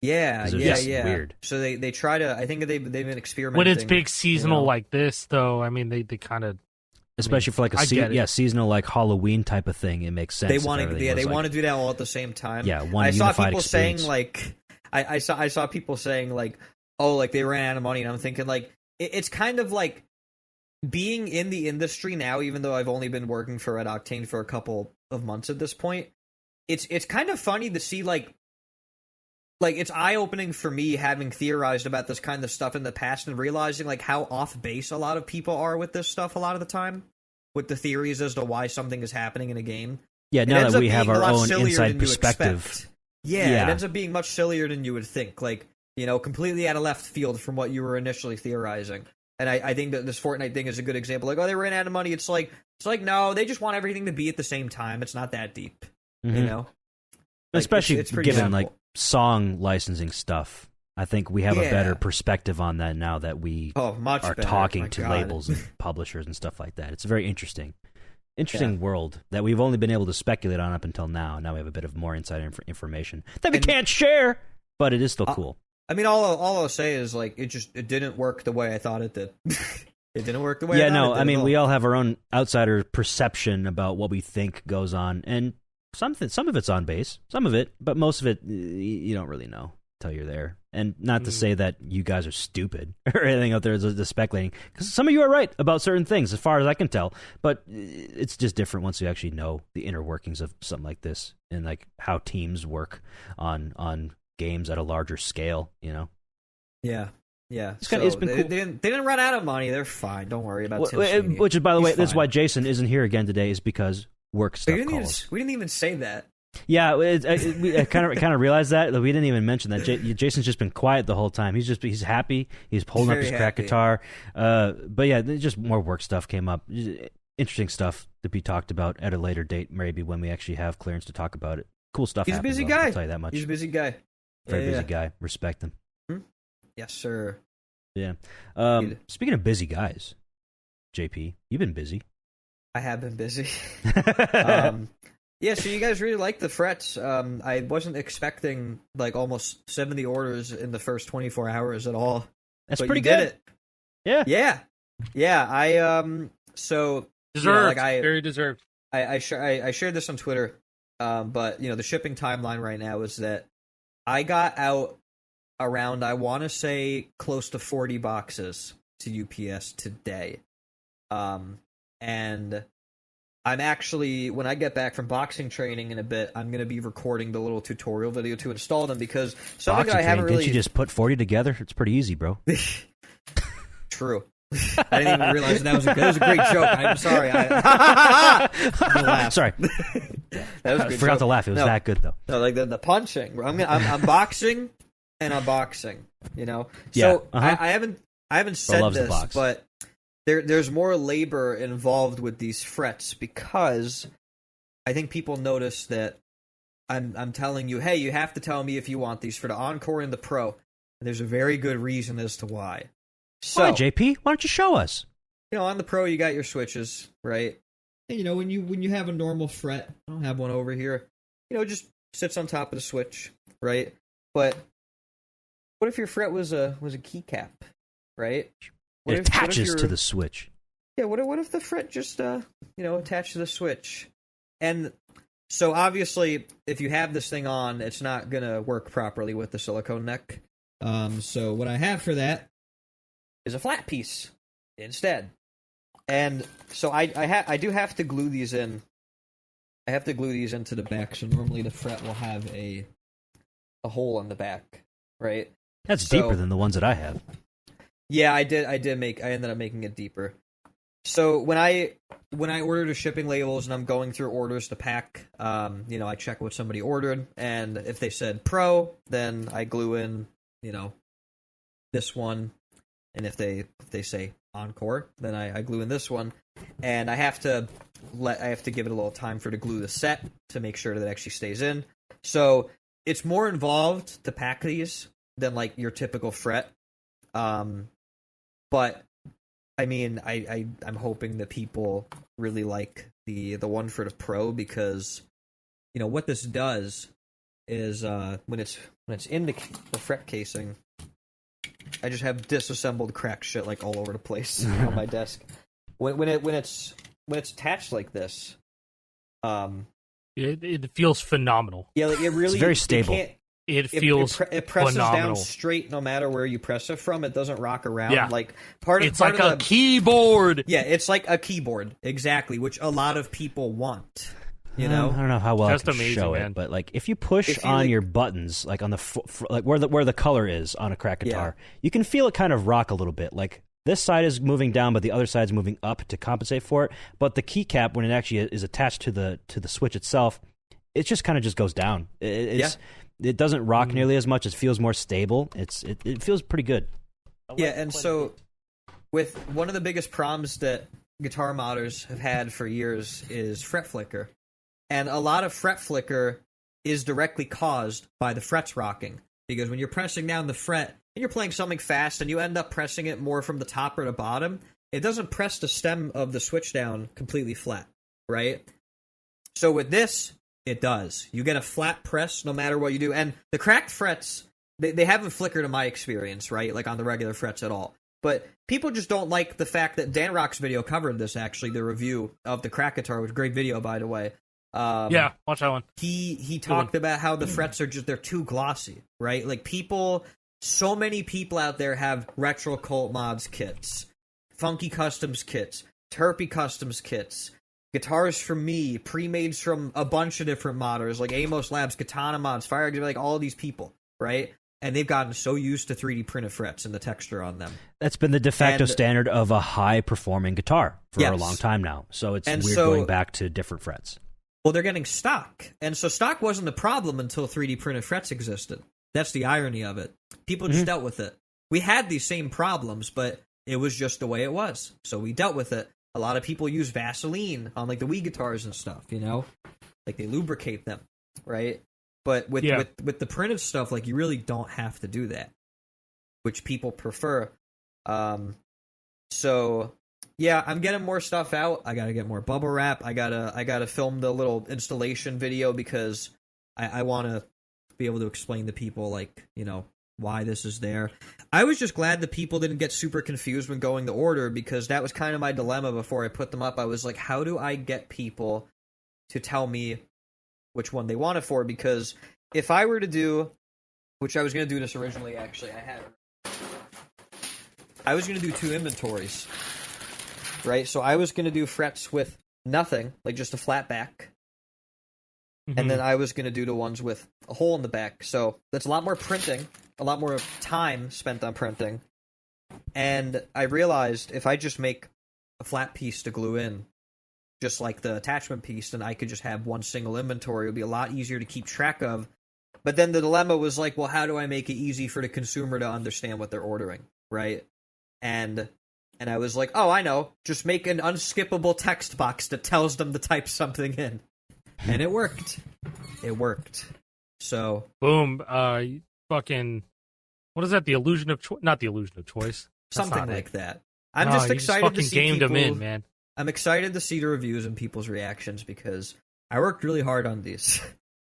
Yeah. Weird. So they try to. I think they've been experimenting. When it's big seasonal like this, though, I mean they kind of. Especially for like a seasonal like Halloween type of thing, it makes sense. They want to do that all at the same time. Yeah, I saw people experience. saying like, I saw people saying like, oh, like they ran out of money, and I'm thinking like it's kind of like. Being in the industry now, even though I've only been working for Red Octane for a couple of months at this point, it's kind of funny to see like it's eye-opening for me having theorized about this kind of stuff in the past and realizing like how off base a lot of people are with this stuff a lot of the time, with the theories as to why something is happening in a game. Yeah, now that we have our own inside perspective. Yeah, it ends up being much sillier than you would think. Like, you know, completely out of left field from what you were initially theorizing. And I think that this Fortnite thing is a good example. Like, oh, they ran out of money. It's like no, they just want everything to be at the same time. It's not that deep, you know. Like, especially it's given simple. like song licensing stuff. I think we have a better perspective on that now that we are talking to labels and publishers and stuff like that. It's a very interesting world that we've only been able to speculate on up until now. Now we have a bit of more inside information that we can't share, but it is still cool. I mean, all I'll say is like it didn't work the way I thought it did. It didn't work the way I thought it did. Yeah, no, I mean, we all have our own outsider perception about what we think goes on, and some of it's on base, some of it, but most of it you don't really know until you're there. And not to say that you guys are stupid or anything out there is speculating, because some of you are right about certain things, as far as I can tell. But it's just different once you actually know the inner workings of something like this and like how teams work on games at a larger scale, you know? Yeah. It's been cool. They didn't run out of money. They're fine. Don't worry about Tim. Which is, by the way, that's why Jason isn't here again today, is because work stuff calls. We didn't even say that. Yeah, I kind of realized that we didn't even mention that. Jason's just been quiet the whole time. He's happy. He's holding up his crack guitar. But yeah, just more work stuff came up. Interesting stuff to be talked about at a later date, maybe when we actually have clearance to talk about it. Cool stuff. He's a busy guy. I'll tell you that much. He's a busy guy. Very busy guy. Respect him. Yes, sir. Yeah. Speaking of busy guys, JP, you've been busy. I have been busy. Yeah, so you guys really like the frets. I wasn't expecting like almost 70 orders in the first 24 hours at all. That's pretty good. Did it. Yeah. So deserved, very deserved. I shared this on Twitter, but the shipping timeline right now is that I got out around, I want to say, close to 40 boxes to UPS today, and I'm actually, when I get back from boxing training in a bit, I'm going to be recording the little tutorial video to install them, because something that I haven't really... Didn't you just put 40 together? It's pretty easy, bro. True. I didn't even realize that was a great joke. I'm sorry. Sorry. That was a good forgot joke. to laugh. It was that good, though. No, like the punching. I'm boxing and unboxing, Yeah. So I haven't said this, but there's more labor involved with these frets, because I think people notice that I'm telling you, hey, you have to tell me if you want these for the Encore and the Pro. And there's a very good reason as to why. So, why, JP? Why don't you show us? On the Pro, you got your switches, right? And when you have a normal fret, I don't have one over here. Just sits on top of the switch, right? But what if your fret was a keycap, right? It attaches to the switch. Yeah. What if the fret just attached to the switch? And so obviously, if you have this thing on, it's not gonna work properly with the silicone neck. So what I have for that is a flat piece instead. And so I do have to glue these in. I have to glue these into the back. So normally the fret will have a hole in the back, right? That's deeper than the ones that I have. Yeah, I ended up making it deeper. So when I order the shipping labels and I'm going through orders to pack, I check what somebody ordered, and if they said Pro, then I glue in, this one, and if they say Encore, then I glue in this one, and I have to give it a little time for to glue the set to make sure that it actually stays in. So it's more involved to pack these than like your typical fret. But I mean, I'm hoping that people really like the one for the Pro, because what this does is when it's in the fret casing, I just have disassembled cracked shit like all over the place on my desk. When it's attached like this, it feels phenomenal. Yeah, like it really, it's very stable. It feels it presses phenomenal. Down straight no matter where you press it from. It doesn't rock around. Yeah. Like it's like a keyboard. Yeah, it's like a keyboard, exactly, which a lot of people want. I don't know how well Just I can amazing, show man. it, but like if you push on your buttons, like on the like where the color is on a crack guitar, you can feel it kind of rock a little bit. Like this side is moving down, but the other side is moving up to compensate for it. But the keycap, when it actually is attached to the switch itself, it just kind of just goes down. It doesn't rock nearly as much. It feels more stable. It feels pretty good. Yeah, and so with one of the biggest problems that guitar modders have had for years is fret flicker. And a lot of fret flicker is directly caused by the frets rocking. Because when you're pressing down the fret and you're playing something fast and you end up pressing it more from the top or the bottom, it doesn't press the stem of the switch down completely flat, right? So with this, it does. You get a flat press no matter what you do. And the cracked frets, they haven't flickered in my experience, right? Like on the regular frets at all. But people just don't like the fact that Dan Rock's video covered this, actually, the review of the crack guitar, which great video, by the way. Yeah, watch that one. He talked about how the frets are they're too glossy, right? Like so many people out there have Retro Cult Mods kits, Funky Customs kits, Terpy Customs kits, guitars from me, pre-mades from a bunch of different modders, like Amos Labs, Katana Mods, Fire, like all of these people, right? And they've gotten so used to 3D printed frets and the texture on them. That's been the de facto standard of a high-performing guitar for a long time now. So it's weird going back to different frets. Well, they're getting stock. And so stock wasn't the problem until 3D printed frets existed. That's the irony of it. People just dealt with it. We had these same problems, but it was just the way it was. So we dealt with it. A lot of people use Vaseline on like the Wii guitars and stuff, like they lubricate them, right? But with the printed stuff, like you really don't have to do that. which people prefer. So yeah, I'm getting more stuff out. I gotta get more bubble wrap. I gotta film the little installation video because I want to be able to explain to people, like, you know, why this is there. I was just glad that people didn't get super confused when going to order, because that was kind of my dilemma before I put them up. I was like, how do I get people to tell me which one they want it for? Because if I were to do, which I was going to do this originally, actually, I was going to do 2 inventories, right? So I was going to do frets with nothing, like just a flat back. And then I was going to do the ones with a hole in the back. So that's a lot more printing, a lot more time spent on printing. And I realized if I just make a flat piece to glue in, just like the attachment piece, then I could just have one single inventory. It would be a lot easier to keep track of. But then the dilemma was like, well, how do I make it easy for the consumer to understand what they're ordering, right? And I was like, oh, I know. Just make an unskippable text box that tells them to type something in. And it worked. It worked. So boom. Fucking. What is that? The illusion of choice? Not the illusion of choice. Something like that. I'm just excited to see gamed people. Them in, man. I'm excited to see the reviews and people's reactions because I worked really hard on these.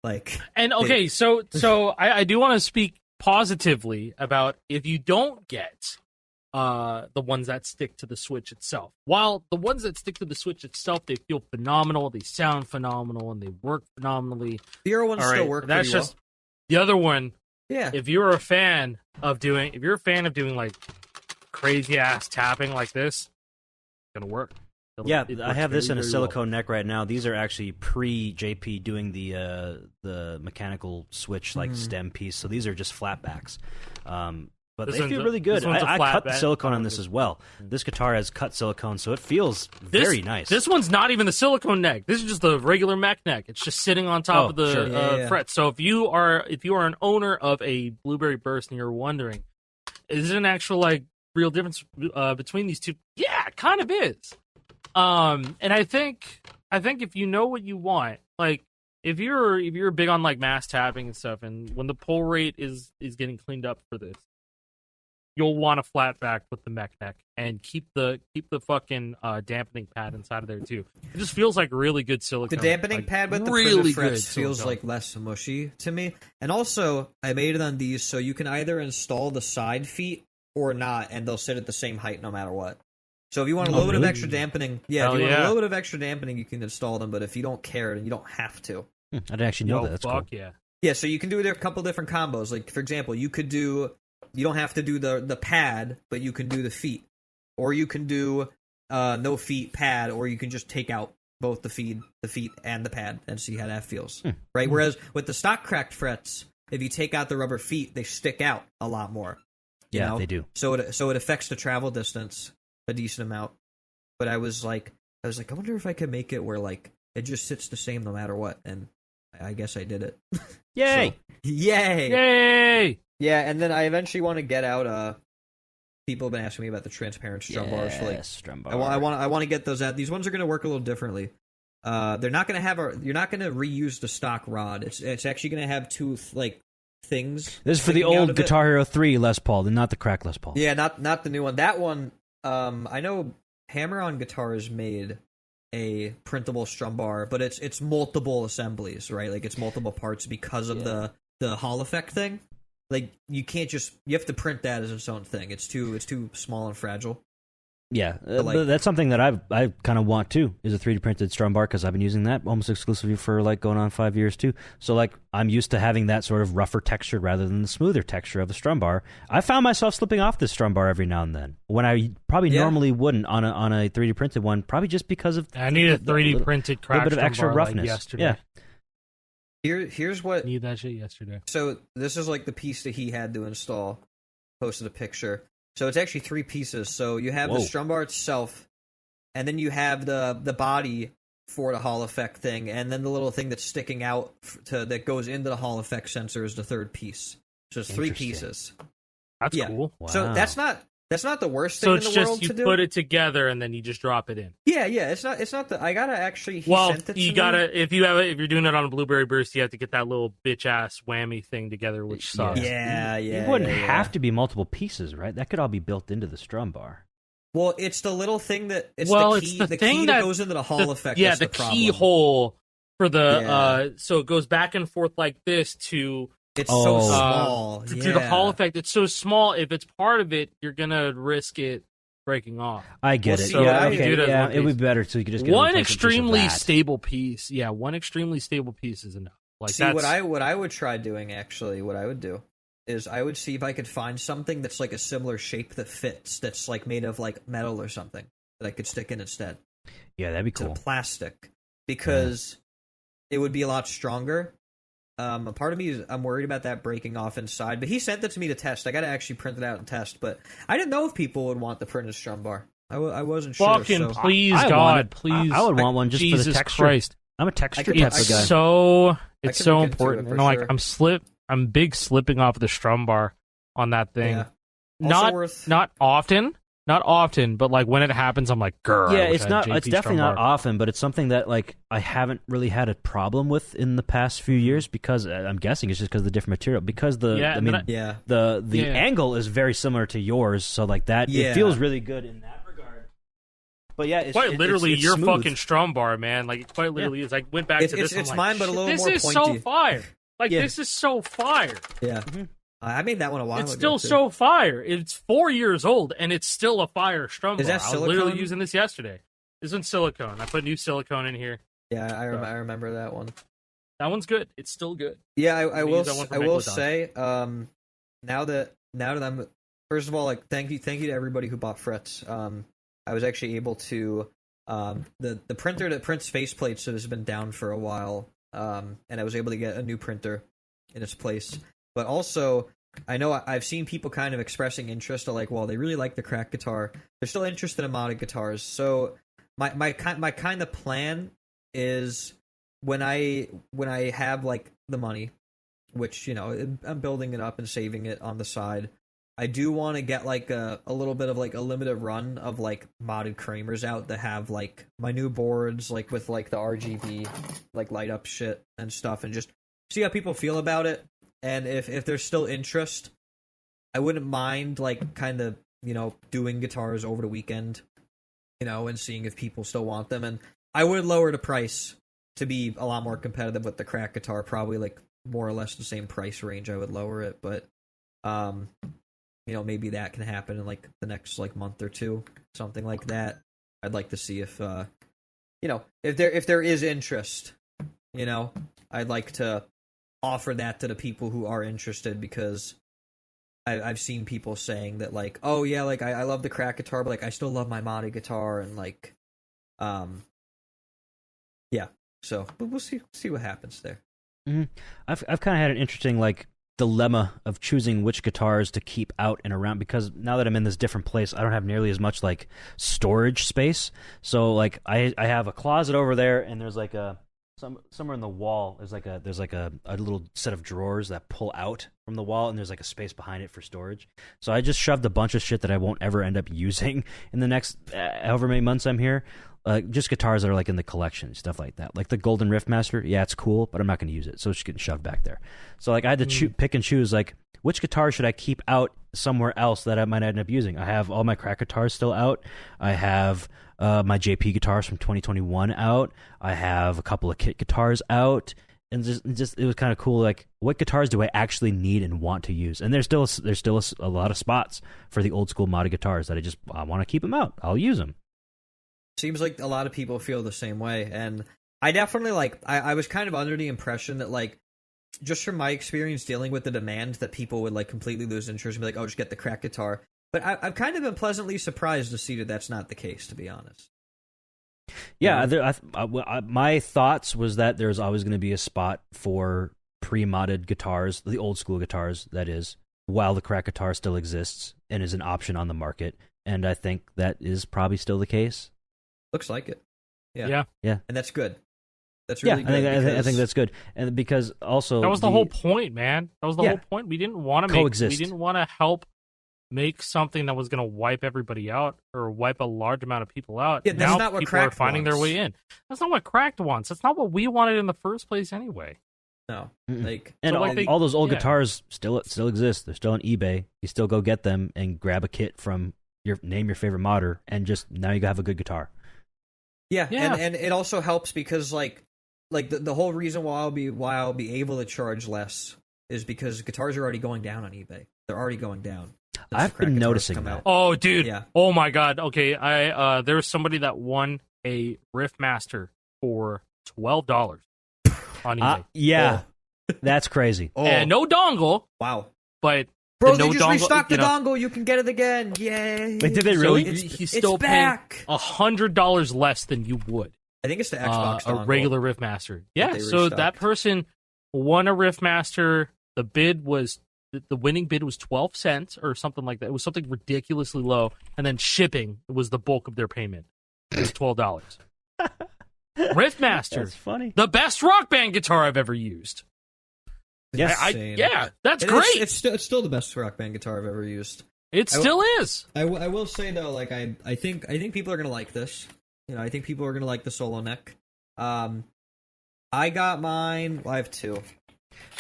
So I do want to speak positively about if you don't get the ones that stick to the Switch itself. While the ones that stick to the Switch itself, they feel phenomenal, they sound phenomenal, and they work phenomenally. The other ones still work that's pretty just well. The other one. Yeah. If you're a fan of doing like crazy ass tapping like this, it's gonna work. I have this in a silicone neck right now. These are actually pre-JP doing the mechanical switch like stem piece. So these are just flatbacks. But they feel really good. I cut the silicone on this as well. This guitar has cut silicone, so it feels very nice. This one's not even the silicone neck. This is just the regular mech neck. It's just sitting on top of the fret. So if you are an owner of a Blueberry Burst and you're wondering, is it an actual like real difference between these two? Yeah, it kind of is. And I think if you know what you want, like if you're big on like mass tapping and stuff, and when the pull rate is getting cleaned up for this, you'll want a flat back with the mech neck and keep the fucking dampening pad inside of there too. It just feels like really good silicone. The dampening pad with the really frets feels like less mushy to me. And also, I made it on these so you can either install the side feet or not, and they'll sit at the same height no matter what. So if you want a little bit of extra dampening, a little bit of extra dampening, you can install them. But if you don't care, then you don't have to. I didn't actually know that. That's cool. Yeah. Yeah, so you can do a couple different combos. Like, for example, you don't have to do the pad, but you can do the feet. Or you can do no feet pad, or you can just take out both the feet and the pad and see how that feels. Right? Whereas with the stock cracked frets, if you take out the rubber feet, they stick out a lot more. You know? They do. So it affects the travel distance a decent amount. But I was like, I wonder if I could make it where like it just sits the same no matter what, and I guess I did it. Yay! Yay! Yeah, and then I eventually want to get out. People have been asking me about the transparent strum bars. So like, strum bar. I want to get those out. These ones are going to work a little differently. They're not going to have you're not going to reuse the stock rod. It's actually going to have two like things. This is for the old Guitar Hero 3 Les Paul, and not the cracked Les Paul. Yeah, not the new one. That one, I know Hammer on Guitars made a printable strum bar, but it's multiple assemblies, right? Like it's multiple parts because of the Hall effect thing. Like you have to print that as its own thing. It's too small and fragile. Yeah, but that's something that I kind of want too, is a 3D printed strum bar, because I've been using that almost exclusively for like going on 5 years too. So like I'm used to having that sort of rougher texture rather than the smoother texture of the strum bar. I found myself slipping off this strum bar every now and then when I probably normally wouldn't on a 3D printed one, probably just because of I need a 3D printed cracked bit of extra bar roughness. Like yesterday. Yeah. Here's what need that shit yesterday. So this is like the piece that he had to install. Posted a picture. So it's actually 3 pieces. So you have the strum bar itself, and then you have the body for the Hall effect thing, and then the little thing that's sticking out that goes into the Hall effect sensor is the third piece. So it's 3 pieces. That's cool. Wow. So that's not That's not the worst thing in the world to do. So it's just you put it together and then you just drop it in. Yeah. It's not the. I gotta actually. Sent it you gotta me. If you're doing it on a Blueberry Burst, you have to get that little bitch ass whammy thing together, which sucks. Yeah. It wouldn't have to be multiple pieces, right? That could all be built into the strum bar. Well, it's the little thing that it's the key that goes into the Hall effect. Yeah, the keyhole for the so it goes back and forth like this to. It's so small. To do the Hall effect, it's so small. If it's part of it, you're gonna risk it breaking off. I get it. So it would be better so you could just get one extremely stable piece. Yeah, one extremely stable piece is enough. What I would try doing actually, what I would do is I would see if I could find something that's like a similar shape that fits, that's like made of like metal or something that I could stick in instead. Yeah, that'd be cool. To the plastic, because it would be a lot stronger. A part of me is I'm worried about that breaking off inside, but he sent it to me to test. I got to actually print it out and test, but I didn't know if people would want the printed strum bar. I wasn't sure. Fucking please, God, please! I would want one just Jesus for the texture. Christ. I'm a texture type of guy. It's so important. And like sure. I'm big slipping off the strum bar on that thing. Yeah. Not often, but like when it happens, I'm like, grr. Yeah, it's definitely not often, but it's something that like I haven't really had a problem with in the past few years, because I'm guessing it's just because of the different material. Because the angle is very similar to yours, so like that it feels really good in that regard. But yeah, it's quite literally it's your smooth. Fucking strum bar, man. Like it quite literally is. I went back to this. It's I'm mine, like, but a little this more is pointy. so fire. Like this is so fire. Yeah. Mm-hmm. I made that one a while ago. It's still so fire. It's 4 years old, and it's still a fire strum bar. Is that silicone? I was literally using this yesterday. This one's silicone. I put new silicone in here. Yeah, I remember that one. That one's good. It's still good. Yeah, I will say, now that I'm, first of all, like thank you to everybody who bought frets. I was actually able to the printer that prints faceplates has been down for a while, and I was able to get a new printer in its place. But also, I know I've seen people kind of expressing interest, like, well, they really like the crack guitar. They're still interested in modded guitars. So my kind of plan is when I have like the money, which I'm building it up and saving it on the side. I do want to get like a little bit of like a limited run of like modded Kramers out that have like my new boards, like with like the RGB like light up shit and stuff, and just see how people feel about it. And if there's still interest, I wouldn't mind like kind of doing guitars over the weekend, and seeing if people still want them. And I would lower the price to be a lot more competitive with the crack guitar, probably like more or less the same price range. I would lower it, but maybe that can happen in like the next like month or two, something like that. I'd like to see if if there is interest, I'd like to offer that to the people who are interested, because I've seen people saying that like, oh yeah, like I love the crack guitar, but like I still love my modded guitar, and like so but we'll see what happens there. Mm-hmm. I've kind of had an interesting like dilemma of choosing which guitars to keep out and around, because now that I'm in this different place, I don't have nearly as much like storage space. So like I have a closet over there, and there's like somewhere in the wall there's like a little set of drawers that pull out from the wall, and there's like a space behind it for storage. So I just shoved a bunch of shit that I won't ever end up using in the next however many months I'm here. Just guitars that are like in the collection, stuff like that. Like the Golden Riffmaster, yeah, it's cool, but I'm not going to use it, so it's just getting shoved back there. So like I had to pick and choose, like which guitar should I keep out somewhere else that I might end up using. I have all my crack guitars still out. I have my JP guitars from 2021 out. I have a couple of kit guitars out, and just it was kind of cool. Like, what guitars do I actually need and want to use? And there's still a lot of spots for the old school modded guitars that I want to keep them out. I'll use them. Seems like a lot of people feel the same way, and I definitely I was kind of under the impression that like, just from my experience dealing with the demand, that people would like completely lose interest and be like, oh, just get the crack guitar. But I've kind of been pleasantly surprised to see that that's not the case, to be honest. Yeah, my thoughts was that there's always going to be a spot for pre-modded guitars, the old school guitars, that is, while the crack guitar still exists and is an option on the market. And I think that is probably still the case. Looks like it. Yeah. And that's good. That's really good. I think that's good. And because also... That was the whole point, man. That was the whole point. We didn't want to coexist. We didn't want to help make something that was going to wipe everybody out or wipe a large amount of people out. Yeah, that's now not what people Cracked are finding wants. their way in. That's not what Cracked wants. That's not what we wanted in the first place anyway. No, all those old guitars still exist. They're still on eBay. You still go get them and grab a kit from your favorite modder, and just now you have a good guitar. Yeah. And it also helps because like the whole reason why I'll be able to charge less is because guitars are already going down on eBay. They're already going down. I've been noticing that. Oh, dude. Yeah. Oh my God. Okay, there was somebody that won a Riffmaster for $12 on eBay. Yeah, that's crazy. And no dongle. Wow. But bro, no they just dongle, restocked the dongle. You can get it again. Yay! Wait, did they really? So he's still paying $100 less than you would. I think it's the Xbox dongle. A regular Riffmaster. Yeah. So that person won a Riffmaster. The winning bid was 12 cents or something like that. It was something ridiculously low, and then shipping was the bulk of their payment. It was $12. Riffmaster. That's funny. The best Rock Band guitar I've ever used. Yes, that's great. It's still the best Rock Band guitar I've ever used. It still is. I will say though, like I think people are gonna like this. You know, I think people are gonna like the solo neck. I got mine. Well, I have two.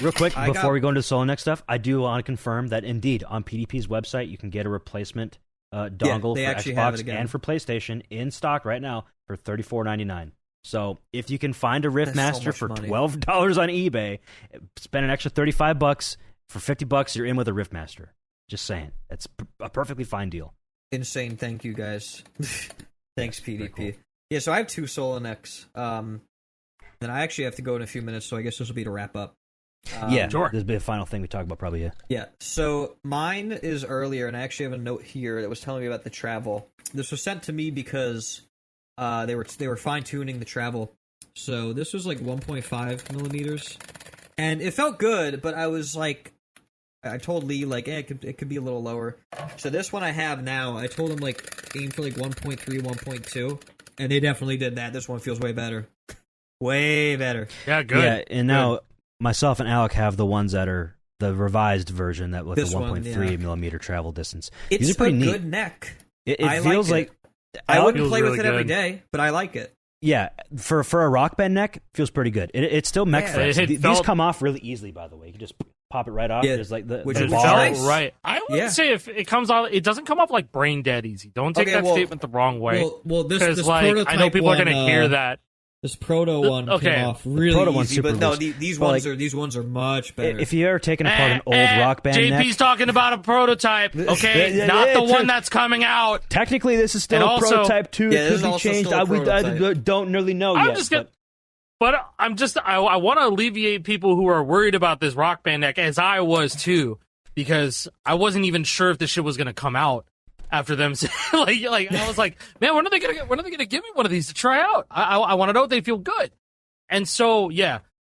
Real quick, before we go into the solo neck stuff, I do want to confirm that indeed on PDP's website you can get a replacement dongle for Xbox and for PlayStation in stock right now for $34.99. So if you can find a Riffmaster for $12 on eBay, spend an extra $35 for $50, you're in with a Riffmaster. Just saying, it's a perfectly fine deal. Insane. Thank you guys. Thanks, PDP. Cool. Yeah, so I have two solo necks. Then I actually have to go in a few minutes, so I guess this will be to wrap up. Sure. This will be a final thing we talk about, probably. Yeah. So mine is earlier, and I actually have a note here that was telling me about the travel. This was sent to me because they were fine tuning the travel. So this was like 1.5 millimeters, and it felt good. But I was like, I told Lee like, it could be a little lower. So this one I have now, I told him like aim for like 1.3, 1.2, and they definitely did that. This one feels way better. Way better. Yeah, good. Yeah, and now myself and Alec have the ones that are the revised version that with the 1.3 millimeter travel distance. It's These are pretty a neat. good neck. It feels like I wouldn't play with really it every day, but I like it. Yeah, for a Rock Band neck, feels pretty good. It's still mech frets. These come off really easily, by the way. You can just pop it right off. Yeah, there's like the which is bar. nice. Right. I would say if it comes off, it doesn't come off like brain dead easy. Don't take that statement the wrong way. Well, this like I know people are going to hear that. This proto one came off really easy, but no, these ones are much better. If you ever taken apart an old Rock Band neck, JP's talking about a prototype, okay? Not the one that's coming out. Technically, this is still a prototype too. It could be changed. I don't really know yet. I want to alleviate people who are worried about this Rock Band neck, as I was too, because I wasn't even sure if this shit was going to come out after them. like I was like, man, when are they gonna give me one of these to try out? I want to know if they feel good. And so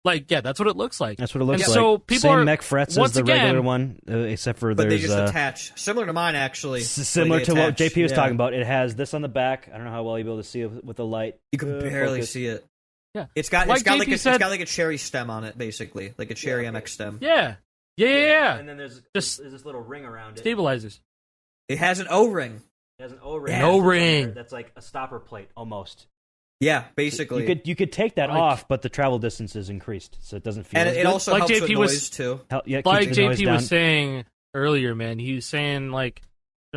that's what it looks like. That's what it looks like. So people same mech frets as the regular one, except for they just attach similar to mine actually. Similar to what JP was talking about. It has this on the back. I don't know how well you'll be able to see it with the light. You can barely see it. Yeah, it's got like a cherry stem on it, basically, like a cherry MX stem. Yeah. And then there's this little ring around it. Stabilizers. It has an O-ring. An O-ring. That's like a stopper plate, almost. Yeah, basically. You could take that off, but the travel distance is increased, so it doesn't feel. And it also helps JP with noise too. Like JP was saying earlier, man, he was saying like,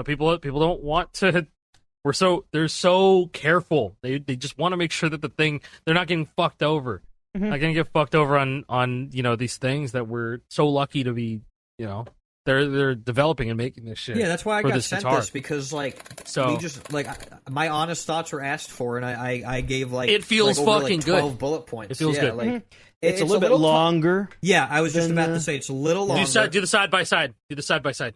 people don't want to. They're so careful. They just want to make sure that they're not getting fucked over. Mm-hmm. Not gonna get fucked over on these things that we're so lucky to be they're developing and making this shit. Yeah, that's why I got sent guitar. this because we just my honest thoughts were asked for, and I gave it feels fucking 12 good. Bullet points. It feels good. It's a little bit longer. Yeah, I was just about to say it's a little longer. Do the side by side. Do the side by side.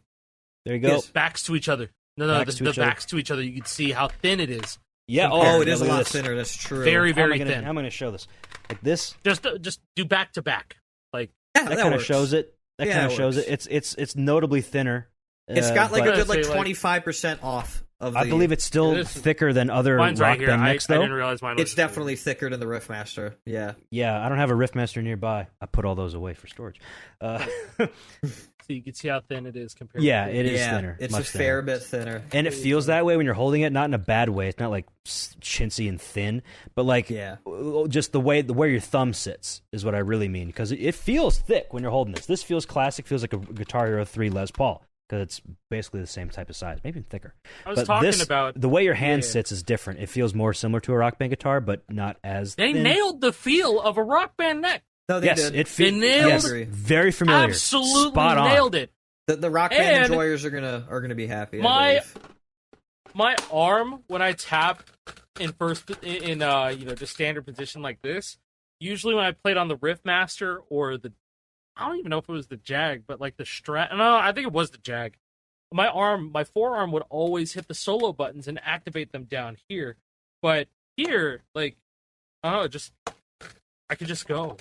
There you go. Yes. Backs to each other. No, the backs to each other. You can see how thin it is. Yeah. It is a lot thinner. That's true. Very, very thin. I'm going to show this like this. Just do back to back. Like that kind of shows it. That kind of shows it. It's notably thinner. It's got like a good 25% off. I believe it's still thicker than other Rock Band necks, though. I didn't realize mine was. It's definitely thicker than the Riffmaster. Yeah. Yeah, I don't have a Riffmaster nearby. I put all those away for storage. So you can see how thin it is compared. Yeah, it is thinner. It's a fair bit thinner, and it feels that way when you're holding it. Not in a bad way. It's not like chintzy and thin, but like just the way where your thumb sits is what I really mean. Because it feels thick when you're holding this. This feels classic. Feels like a Guitar Hero 3 Les Paul because it's basically the same type of size, maybe even thicker. I was talking about the way your hand sits is different. It feels more similar to a Rock Band guitar, but not as. They nailed the feel of a Rock Band neck. No, they did. They nailed it. Very familiar. Absolutely spot on. Nailed it. The Rock Band enjoyers are gonna be happy. My arm when I tap in just standard position like this. Usually when I played on the Riffmaster or I don't even know if it was the Jag, but like the Strat. No, I think it was the Jag. My forearm would always hit the solo buttons and activate them down here. But here, like, I could just go.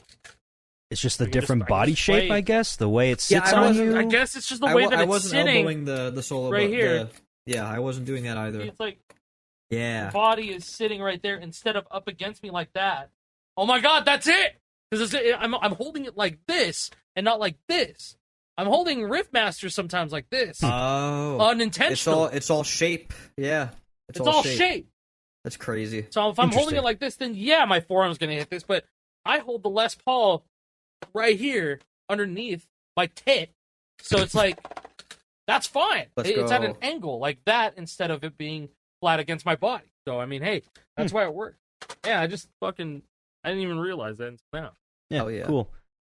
It's just the different body shape, I guess. The way it sits on you. I guess it's just the way that it's sitting. I wasn't elbowing the solo right here. I wasn't doing that either. It's like the body is sitting right there instead of up against me like that. Oh my god, that's it! Because I'm holding it like this and not like this. I'm holding Riffmaster sometimes like this. Oh, unintentional. It's all shape. Yeah, it's all shape. That's crazy. So if I'm holding it like this, then my forearm's gonna hit this. But I hold the Les Paul right here underneath my tit, so it's like that's fine. It's at an angle like that instead of it being flat against my body. So I mean, hey, that's why it worked. Yeah, I didn't even realize that until now. Yeah, cool.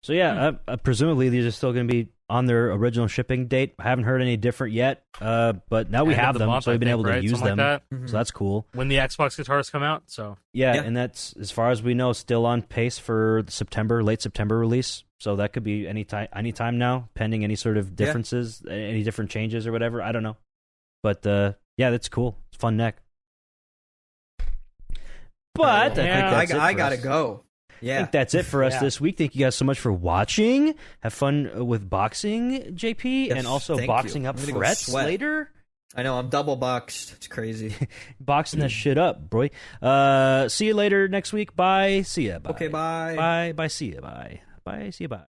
So presumably these are still going to be on their original shipping date. I haven't heard any different yet, but now we have them, so we've been able to use them. Like so that's cool. When the Xbox guitars come out, so and that's, as far as we know, still on pace for the late September release. So that could be anytime now, pending any sort of differences, any different changes or whatever. I don't know, but that's cool. It's a fun neck. But I gotta go. Yeah. I think that's it for us this week. Thank you guys so much for watching. Have fun with boxing, JP, and also boxing up frets later. I know, I'm double boxed. It's crazy. Boxing that shit up, boy. See you later next week. Bye. See ya. Bye. Okay, bye. Bye. Bye. See ya. Bye. Bye. See ya. Bye.